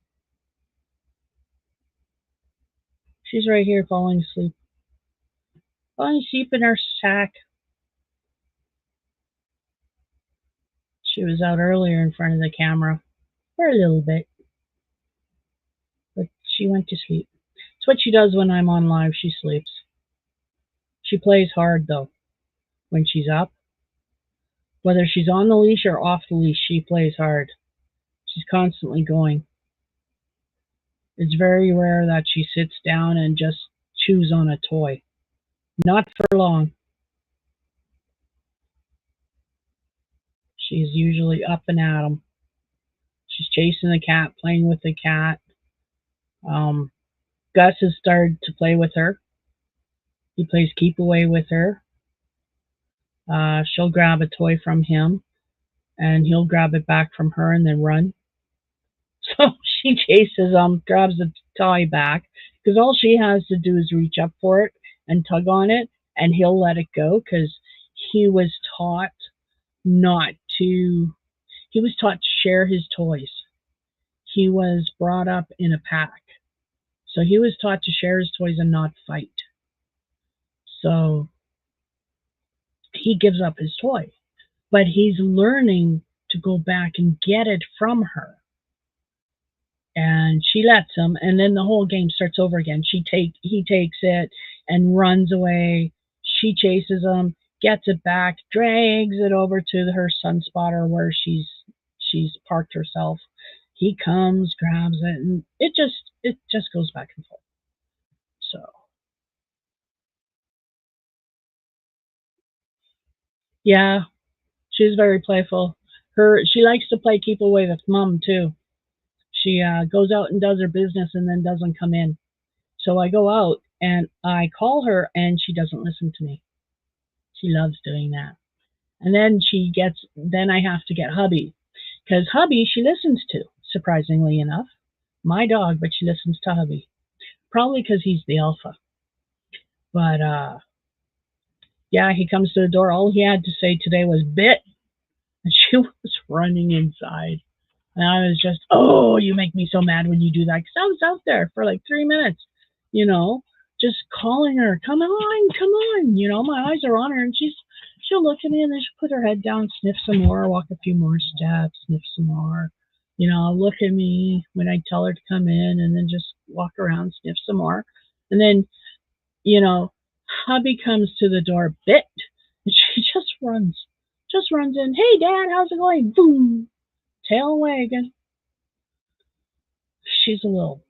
She's right here falling asleep. Falling asleep in her sack. She was out earlier in front of the camera for a little bit, but she went to sleep. It's what she does when I'm on live. She sleeps. She plays hard though. When she's up, whether she's on the leash or off the leash, she plays hard. She's constantly going. It's very rare that she sits down and just chews on a toy. Not for long. She's usually up and at 'em. She's chasing the cat, playing with the cat. Um, Gus has started to play with her. He plays keep away with her. She'll grab a toy from him, and he'll grab it back from her and then run. So she chases him, grabs the toy back, because all she has to do is reach up for it and tug on it, and he'll let it go because he was taught not to, he was taught to share his toys. He was brought up in a pack. So he was taught to share his toys and not fight. So he gives up his toy, but he's learning to go back and get it from her. And she lets him, and then the whole game starts over again. He takes it and runs away. She chases him, gets it back, drags it over to her sun spotter where she's parked herself. He comes, grabs it, and it just goes back and forth. So yeah, she's very playful. She likes to play keep away with mom too. She goes out and does her business and then doesn't come in. So I go out and I call her and she doesn't listen to me. She loves doing that. And then I have to get hubby because hubby she listens to, surprisingly enough. My dog, but she listens to hubby. Probably because he's the alpha. But yeah, he comes to the door. All he had to say today was bit. And she was running inside. And I was just, oh, you make me so mad when you do that. Because I was out there for like 3 minutes, you know, just calling her, come on, come on. You know, my eyes are on her and she'll look at me and then she'll put her head down, sniff some more, walk a few more steps, sniff some more. You know, look at me when I tell her to come in and then just walk around, sniff some more. And then, you know, hubby comes to the door, bit, and she just runs in. Hey, Dad, how's it going? Boom, tail wagging. She's a little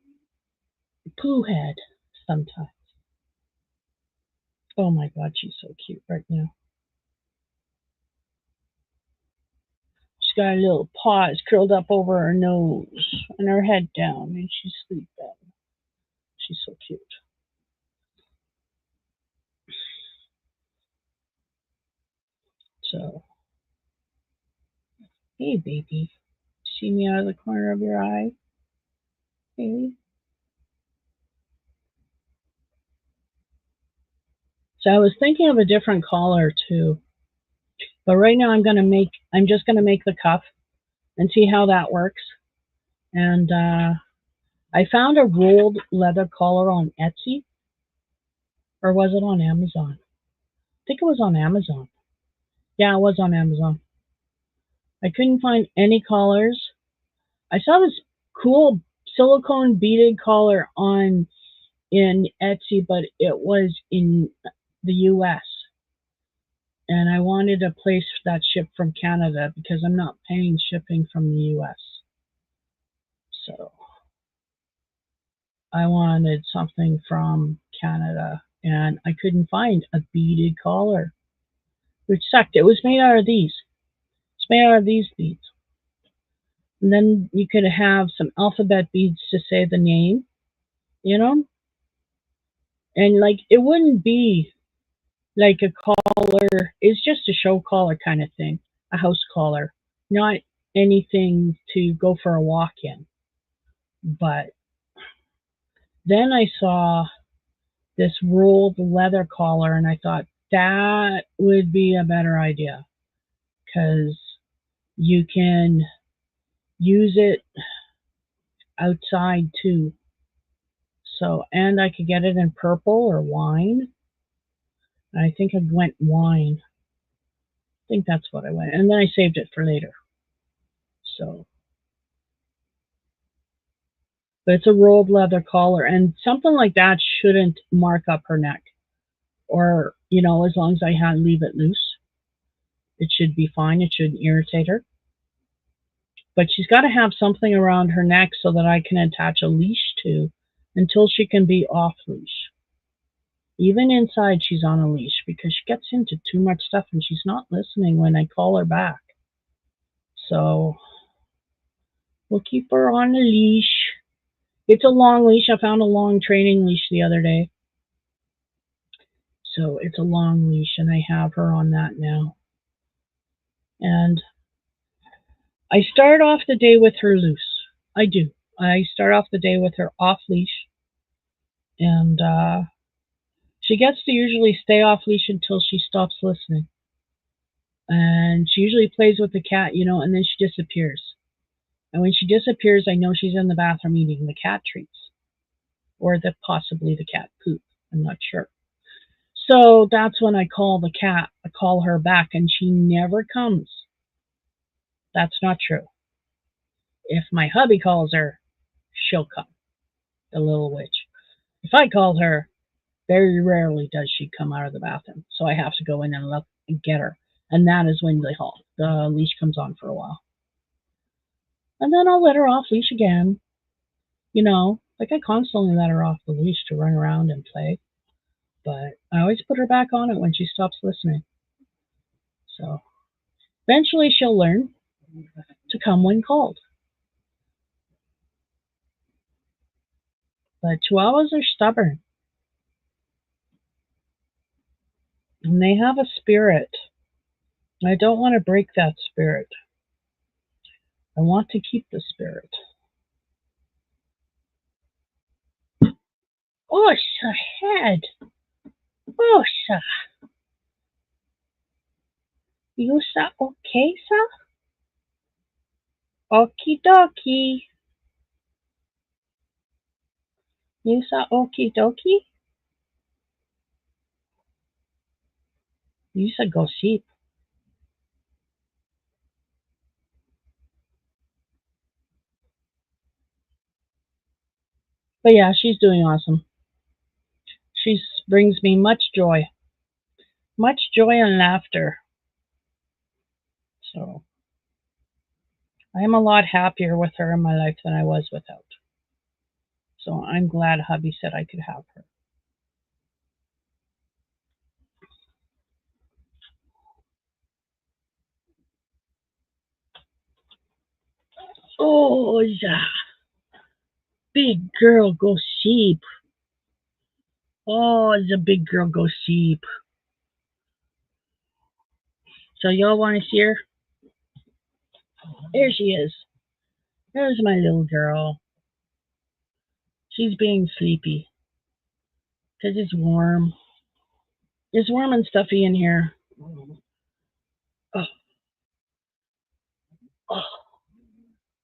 poo head sometimes. Oh my God, she's so cute right now. She's got her little paws curled up over her nose and her head down, and she's sleeping. She's so cute. So Hey, baby. See me out of the corner of your eye? Hey. So I was thinking of a different collar too. But right now I'm just gonna make the cuff and see how that works. And I found a rolled leather collar on Etsy, or was it on Amazon? I think it was on Amazon. Yeah, it was on Amazon. I couldn't find any collars. I saw this cool silicone beaded collar on in Etsy, but it was in the US. And I wanted a place that shipped from Canada because I'm not paying shipping from the US. So I wanted something from Canada and I couldn't find a beaded collar, which sucked. It was made out of these. It's made out of these beads. And then you could have some alphabet beads to say the name, you know? And like it wouldn't be like a collar, it's just a show collar kind of thing, a house collar, not anything to go for a walk in. But then I saw this rolled leather collar and I thought that would be a better idea because you can use it outside too. So, and I could get it in purple or wine. I think I went wine. I think that's what I went. And then I saved it for later. So, but it's a rolled leather collar and something like that shouldn't mark up her neck. Or, as long as I leave it loose, it should be fine. It shouldn't irritate her. But she's got to have something around her neck so that I can attach a leash to until she can be off leash. Even inside, she's on a leash because she gets into too much stuff and she's not listening when I call her back. So we'll keep her on a leash. It's a long leash. I found a long training leash the other day. So it's a long leash and I have her on that now. And I start off the day with her loose. I do. I start off the day with her off leash. And she gets to usually stay off leash until she stops listening. And she usually plays with the cat, and then she disappears. And when she disappears, I know she's in the bathroom eating the cat treats. Or possibly the cat poop. I'm not sure. So that's when I call the cat. I call her back and she never comes. That's not true. If my hubby calls her, she'll come. The little witch. If I call her, very rarely does she come out of the bathroom. So I have to go in and look and get her. And that is when the leash comes on for a while. And then I'll let her off leash again. Like I constantly let her off the leash to run around and play. But I always put her back on it when she stops listening. So eventually she'll learn to come when called. But Chihuahuas are stubborn. And they have a spirit. I don't want to break that spirit. I want to keep the spirit. Osha head. Osha. You sa okay, sa? Okie dokie. You sa okie dokie? You sa go sheep. But yeah, she's doing awesome. She brings me much joy. Much joy and laughter. So I am a lot happier with her in my life than I was without. So I'm glad hubby said I could have her. Oh, yeah. Big girl go sheep. Oh, the big girl go sheep. So y'all want to see her? Here she is. There's my little girl. She's being sleepy because it's warm. It's warm and stuffy in here. Oh, oh,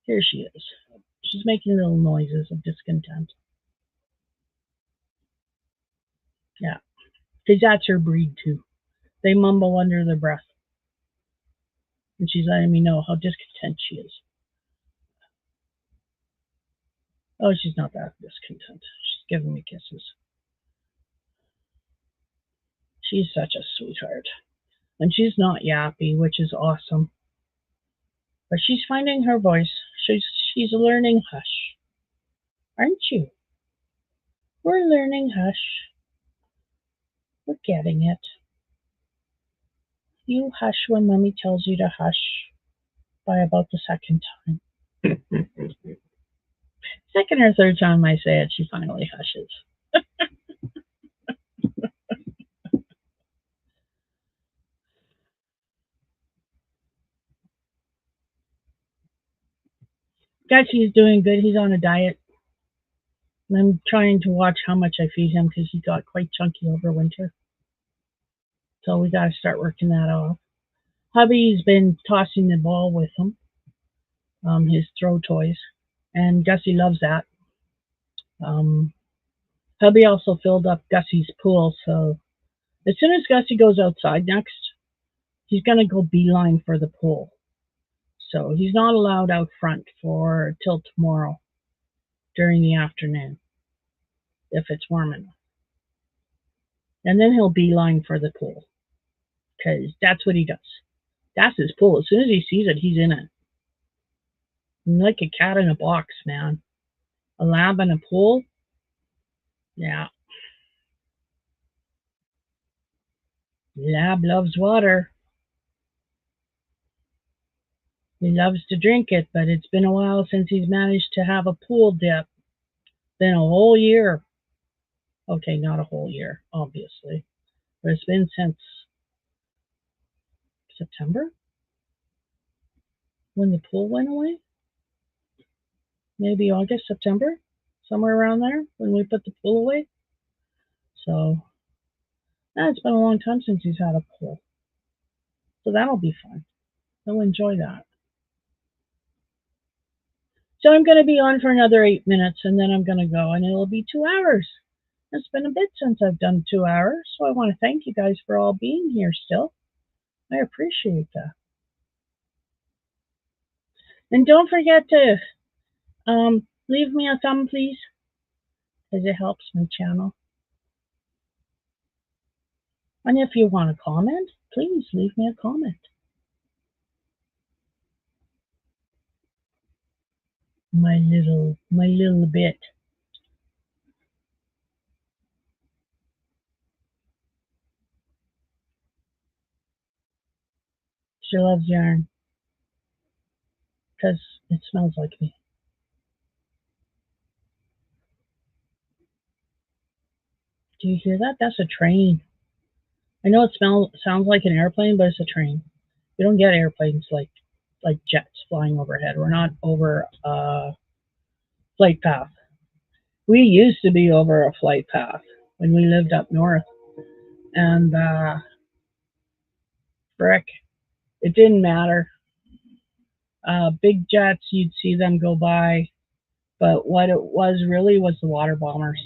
here she is. She's making little noises of discontent. Yeah, because that's her breed too. They mumble under their breath, and she's letting me know how discontent she is. Oh, she's not that discontent. She's giving me kisses. She's such a sweetheart. And she's not yappy, which is awesome. But she's finding her voice. She's learning hush. Aren't you? We're learning hush. We're getting it. You hush when Mommy tells you to hush by about the second time. Second or third time I say it, she finally hushes. Gutsy is doing good. He's on a diet. And I'm trying to watch how much I feed him because he got quite chunky over winter. So we got to start working that off. Hubby's been tossing the ball with him, his throw toys, and Gussie loves that. Um, Hubby also filled up Gussie's pool, so as soon as Gussie goes outside next, he's going to go beeline for the pool. So he's not allowed out front for till tomorrow during the afternoon if it's warm enough. And then he'll beeline for the pool because that's what he does. That's his pool. As soon as he sees it, he's in it. Like a cat in a box, man. A lab in a pool? Yeah. Lab loves water. He loves to drink it, but it's been a while since he's managed to have a pool dip. Been a whole year. Okay, not a whole year, obviously. But it's been since September when the pool went away. Maybe August, September, somewhere around there when we put the pool away. So, it's been a long time since he's had a pool. So that'll be fun. He'll enjoy that. So I'm going to be on for another 8 minutes and then I'm going to go and it'll be 2 hours. It's been a bit since I've done 2 hours, so I want to thank you guys for all being here still. I appreciate that. And don't forget to leave me a thumb, please, because it helps my channel. And if you want to comment, please leave me a comment. My little bit. She loves yarn because it smells like me. Do you hear that? That's a train. I know it sounds like an airplane, but it's a train. We don't get airplanes like jets flying overhead. We're not over a flight path. We used to be over a flight path when we lived up north, and frick, it didn't matter. Big jets, you'd see them go by, but what it was really was the water bombers.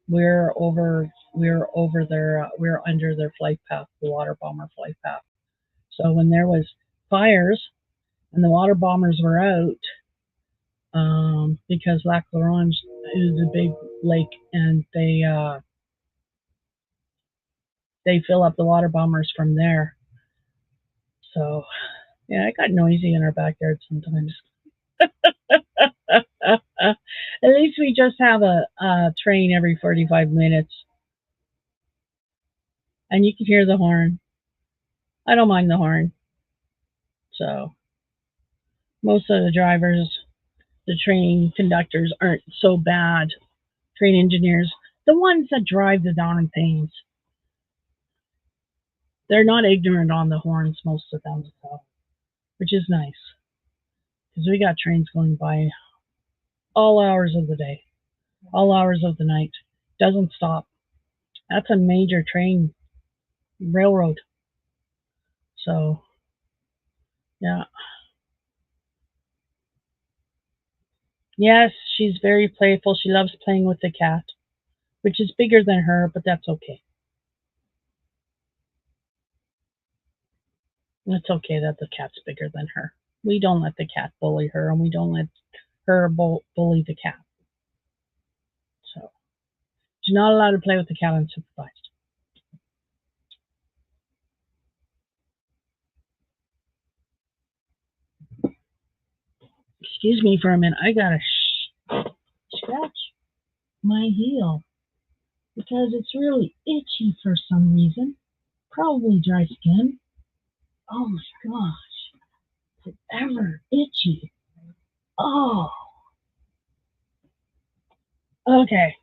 We're under their flight path, the water bomber flight path. So when there was fires and the water bombers were out, because Lac La Ronge is a big lake, and they fill up the water bombers from there. So yeah, it got noisy in our backyard sometimes. At least we just have a train every 45 minutes. And you can hear the horn. I don't mind the horn. So most of the drivers, the train conductors aren't so bad. Train engineers, the ones that drive the darn things, they're not ignorant on the horns, most of them. So which is nice because we got trains going by all hours of the day, all hours of the night. Doesn't stop. That's a major train railroad. So, yeah. Yes, she's very playful. She loves playing with the cat, which is bigger than her, but that's okay. It's okay that the cat's bigger than her. We don't let the cat bully her, and we don't let her bully the cat. So she's not allowed to play with the cat unsupervised. Excuse me for a minute. I gotta scratch my heel because it's really itchy for some reason. Probably dry skin. Oh my gosh. It's ever itchy. Oh. Okay.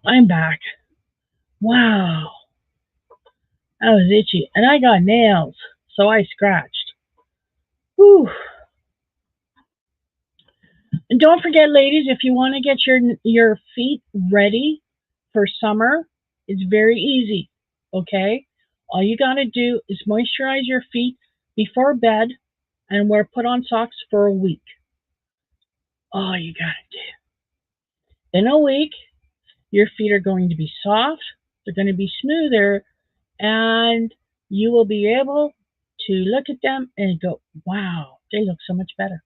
I'm back. Wow. That was itchy. And I got nails. So I scratched. Whew. And don't forget, ladies, if you want to get your feet ready for summer, it's very easy. Okay? All you got to do is moisturize your feet before bed and wear put on socks for a week. All you got to do. In a week, your feet are going to be soft, they're going to be smoother, and you will be able to look at them and go, wow, they look so much better.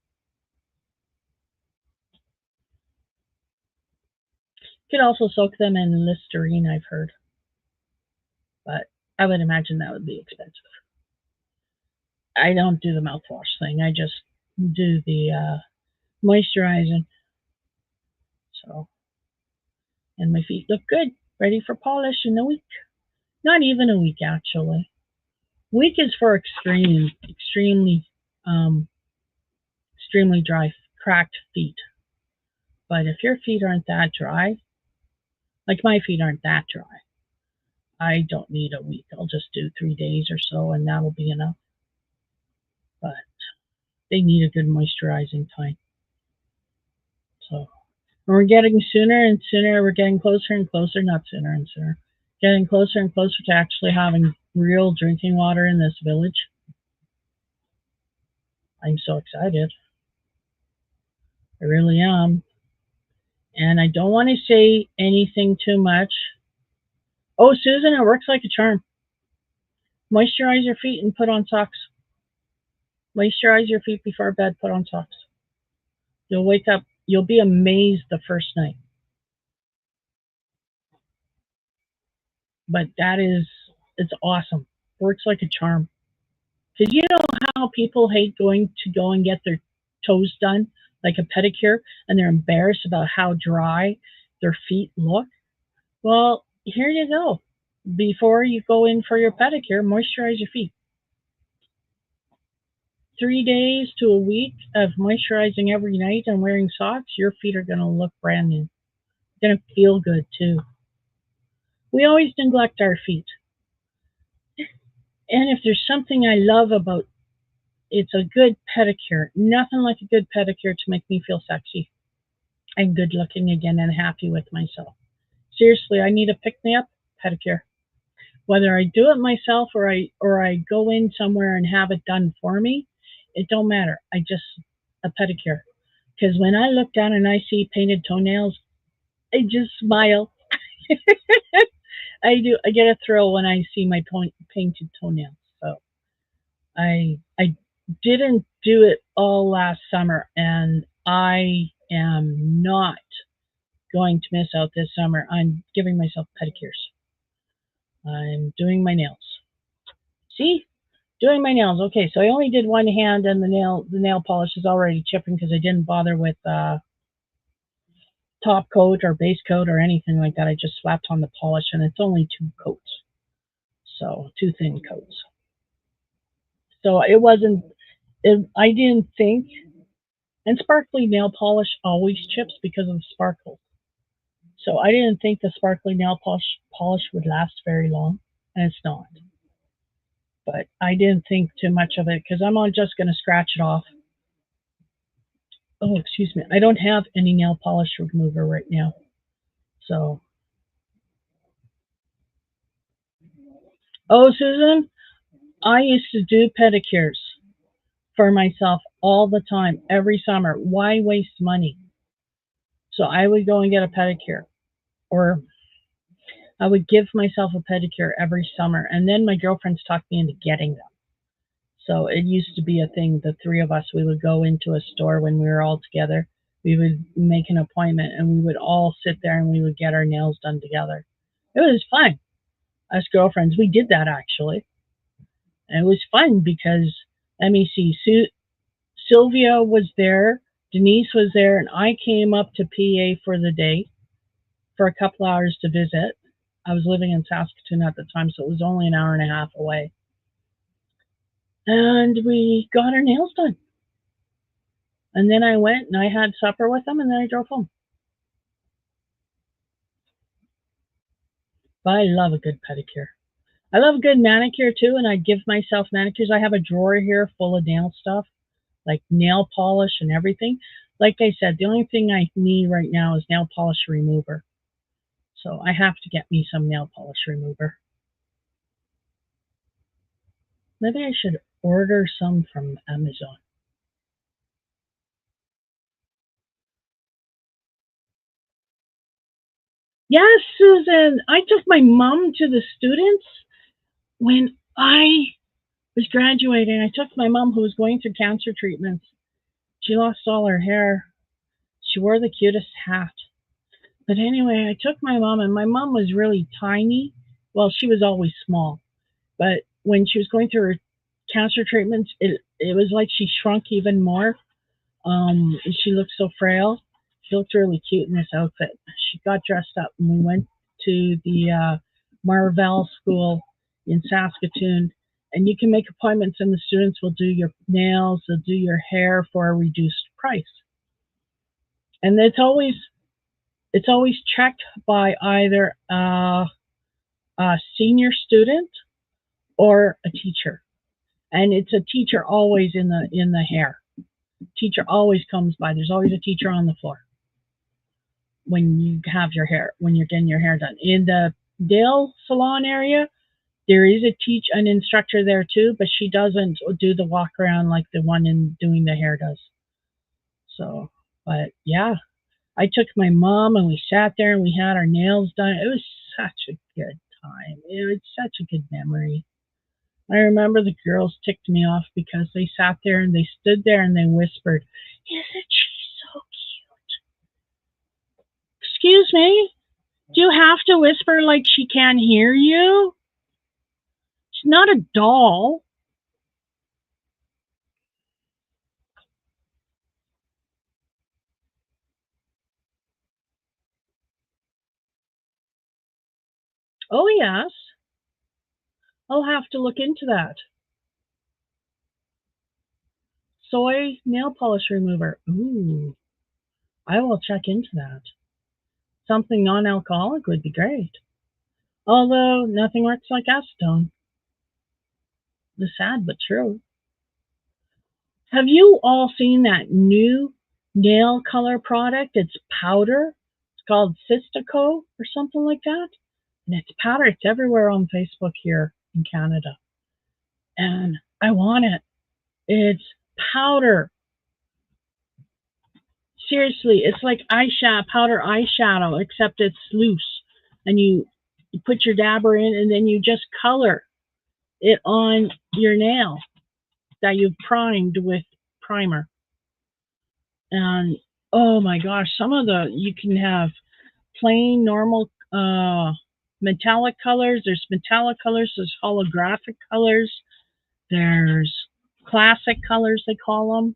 You could also soak them in Listerine, I've heard, but I would imagine that would be expensive. I don't do the mouthwash thing. I just do the moisturizing. So, and my feet look good, ready for polish in a week. Not even a week, actually. Week is for um, extremely dry, cracked feet. But if your feet aren't that dry, like my feet aren't that dry, I don't need a week. I'll just do 3 days or so, and that'll be enough. But they need a good moisturizing time. So we're getting sooner and sooner. We're getting closer and closer, not sooner and sooner, getting closer and closer to actually having real drinking water in this village. I'm so excited. I really am. And I don't want to say anything too much. Oh, Susan, it works like a charm. Moisturize your feet and put on socks. Moisturize your feet before bed, put on socks. You'll wake up, you'll be amazed the first night. But it's awesome. Works like a charm. Because you know how people hate going to go and get their toes done, like a pedicure, and they're embarrassed about how dry their feet look? Well, here you go. Before you go in for your pedicure, moisturize your feet. 3 days to a week of moisturizing every night and wearing socks, your feet are going to look brand new. They're going to feel good too. We always neglect our feet. And if there's something I love about it's a good pedicure. Nothing like a good pedicure to make me feel sexy and good looking again and happy with myself. Seriously, I need a pick me up pedicure. Whether I do it myself or I go in somewhere and have it done for me, it don't matter. I just a pedicure. Because when I look down and I see painted toenails, I just smile. I do. I get a thrill when I see my painted toenails. So I didn't do it all last summer, and I am not going to miss out this summer. I'm giving myself pedicures. I'm doing my nails. See, doing my nails. Okay, so I only did one hand, and the nail polish is already chipping because I didn't bother with top coat or base coat or anything like that. I just slapped on the polish, and it's only 2 coats, so 2 thin coats. So it wasn't. I didn't think. And sparkly nail polish always chips because of the sparkle. So I didn't think the sparkly nail polish would last very long, and it's not. but I didn't think too much of it because I'm all just going to scratch it off. Oh, excuse me. I don't have any nail polish remover right now. So, oh, Susan, I used to do pedicures for myself all the time, every summer. Why waste money? So I would go and get a pedicure, or I would give myself a pedicure every summer. And then my girlfriends talked me into getting them. So it used to be a thing. The three of us, we would go into a store when we were all together. We would make an appointment and we would all sit there and we would get our nails done together. It was fun. Us girlfriends, we did that actually. And it was fun because, let me see, Sylvia was there, Denise was there, and I came up to PA for the day for a couple hours to visit. I was living in Saskatoon at the time, so it was only an hour and a half away. And we got our nails done. And then I went and I had supper with them and then I drove home. But I love a good pedicure. I love a good manicure too, and I give myself manicures. I have a drawer here full of nail stuff, like nail polish and everything. Like I said, the only thing I need right now is nail polish remover. So I have to get me some nail polish remover. Maybe I should order some from Amazon. Yes, Susan, I took my mom to the students when I was graduating. I took my mom who was going through cancer treatments. She lost all her hair. She wore the cutest hat. But anyway, I took my mom, and my mom was really tiny. Well, she was always small. But when she was going through her cancer treatments, it was like she shrunk even more. And she looked so frail. She looked really cute in this outfit. She got dressed up, and we went to the Marvell School in Saskatoon. And you can make appointments, and the students will do your nails, they'll do your hair for a reduced price. And it's always checked by either a senior student or a teacher, and it's a teacher always in the hair. Teacher always comes by. There's always a teacher on the floor when you're getting your hair done. In the Dale Salon area, there is an instructor there too, but she doesn't do the walk around like the one in doing the hair does. So, but yeah, I took my mom and we sat there and we had our nails done. It was such a good time. It was such a good memory. I remember the girls ticked me off because they sat there and they stood there and they whispered, "Isn't she so cute?" Excuse me? Do you have to whisper like she can't hear you? She's not a doll. Oh, yes. I'll have to look into that. Soy nail polish remover. Ooh, I will check into that. Something non alcoholic would be great. Although nothing works like acetone. The sad but true. Have you all seen that new nail color product? It's powder. It's called Sistico or something like that. And it's powder. It's everywhere on Facebook here in Canada. And I want it. It's powder. Seriously, it's like eyeshadow, powder eyeshadow, except it's loose. And you put your dabber in and then you just color it on your nail that you've primed with primer. And oh my gosh, you can have plain normal metallic colors. There's metallic colors. There's holographic colors. There's classic colors, they call them.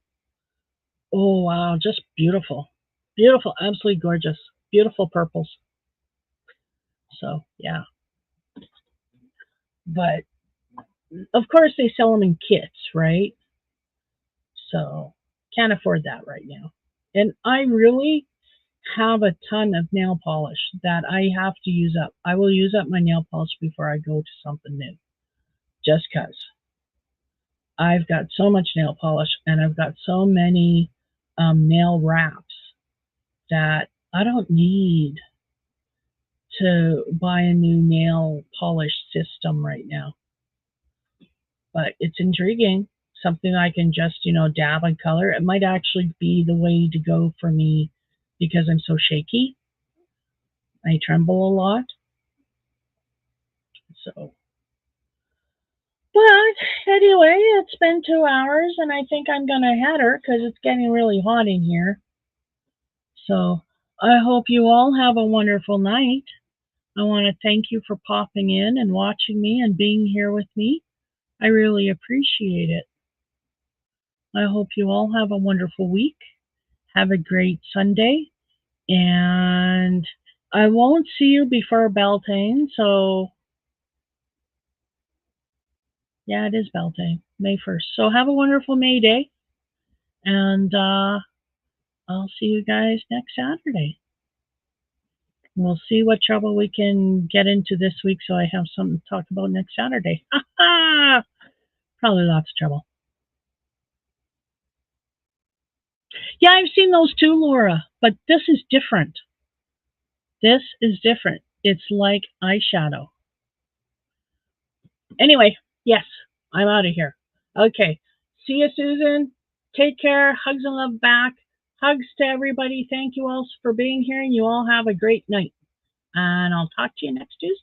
Oh wow, just beautiful, beautiful, absolutely gorgeous, beautiful purples. So yeah, but of course they sell them in kits, right? So can't afford that right now. And I really have a ton of nail polish that I have to use up. I will use up my nail polish before I go to something new, just cause. I've got so much nail polish and I've got so many nail wraps that I don't need to buy a new nail polish system right now. But it's intriguing. Something I can just, dab and color. It might actually be the way to go for me because I'm so shaky. I tremble a lot. So, but anyway, it's been 2 hours and I think I'm going to head her because it's getting really hot in here. So I hope you all have a wonderful night. I want to thank you for popping in and watching me and being here with me. I really appreciate it. I hope you all have a wonderful week. Have a great Sunday. And I won't see you before Beltane. So, yeah, it is Beltane, May 1st. So have a wonderful May Day. And I'll see you guys next Saturday. We'll see what trouble we can get into this week so I have something to talk about next Saturday. Probably lots of trouble. Yeah, I've seen those too, Laura, but this is different. This is different. It's like eyeshadow. Anyway, yes, I'm out of here. Okay. See you, Susan. Take care. Hugs and love back. Hugs to everybody. Thank you all for being here, and you all have a great night. And I'll talk to you next Tuesday.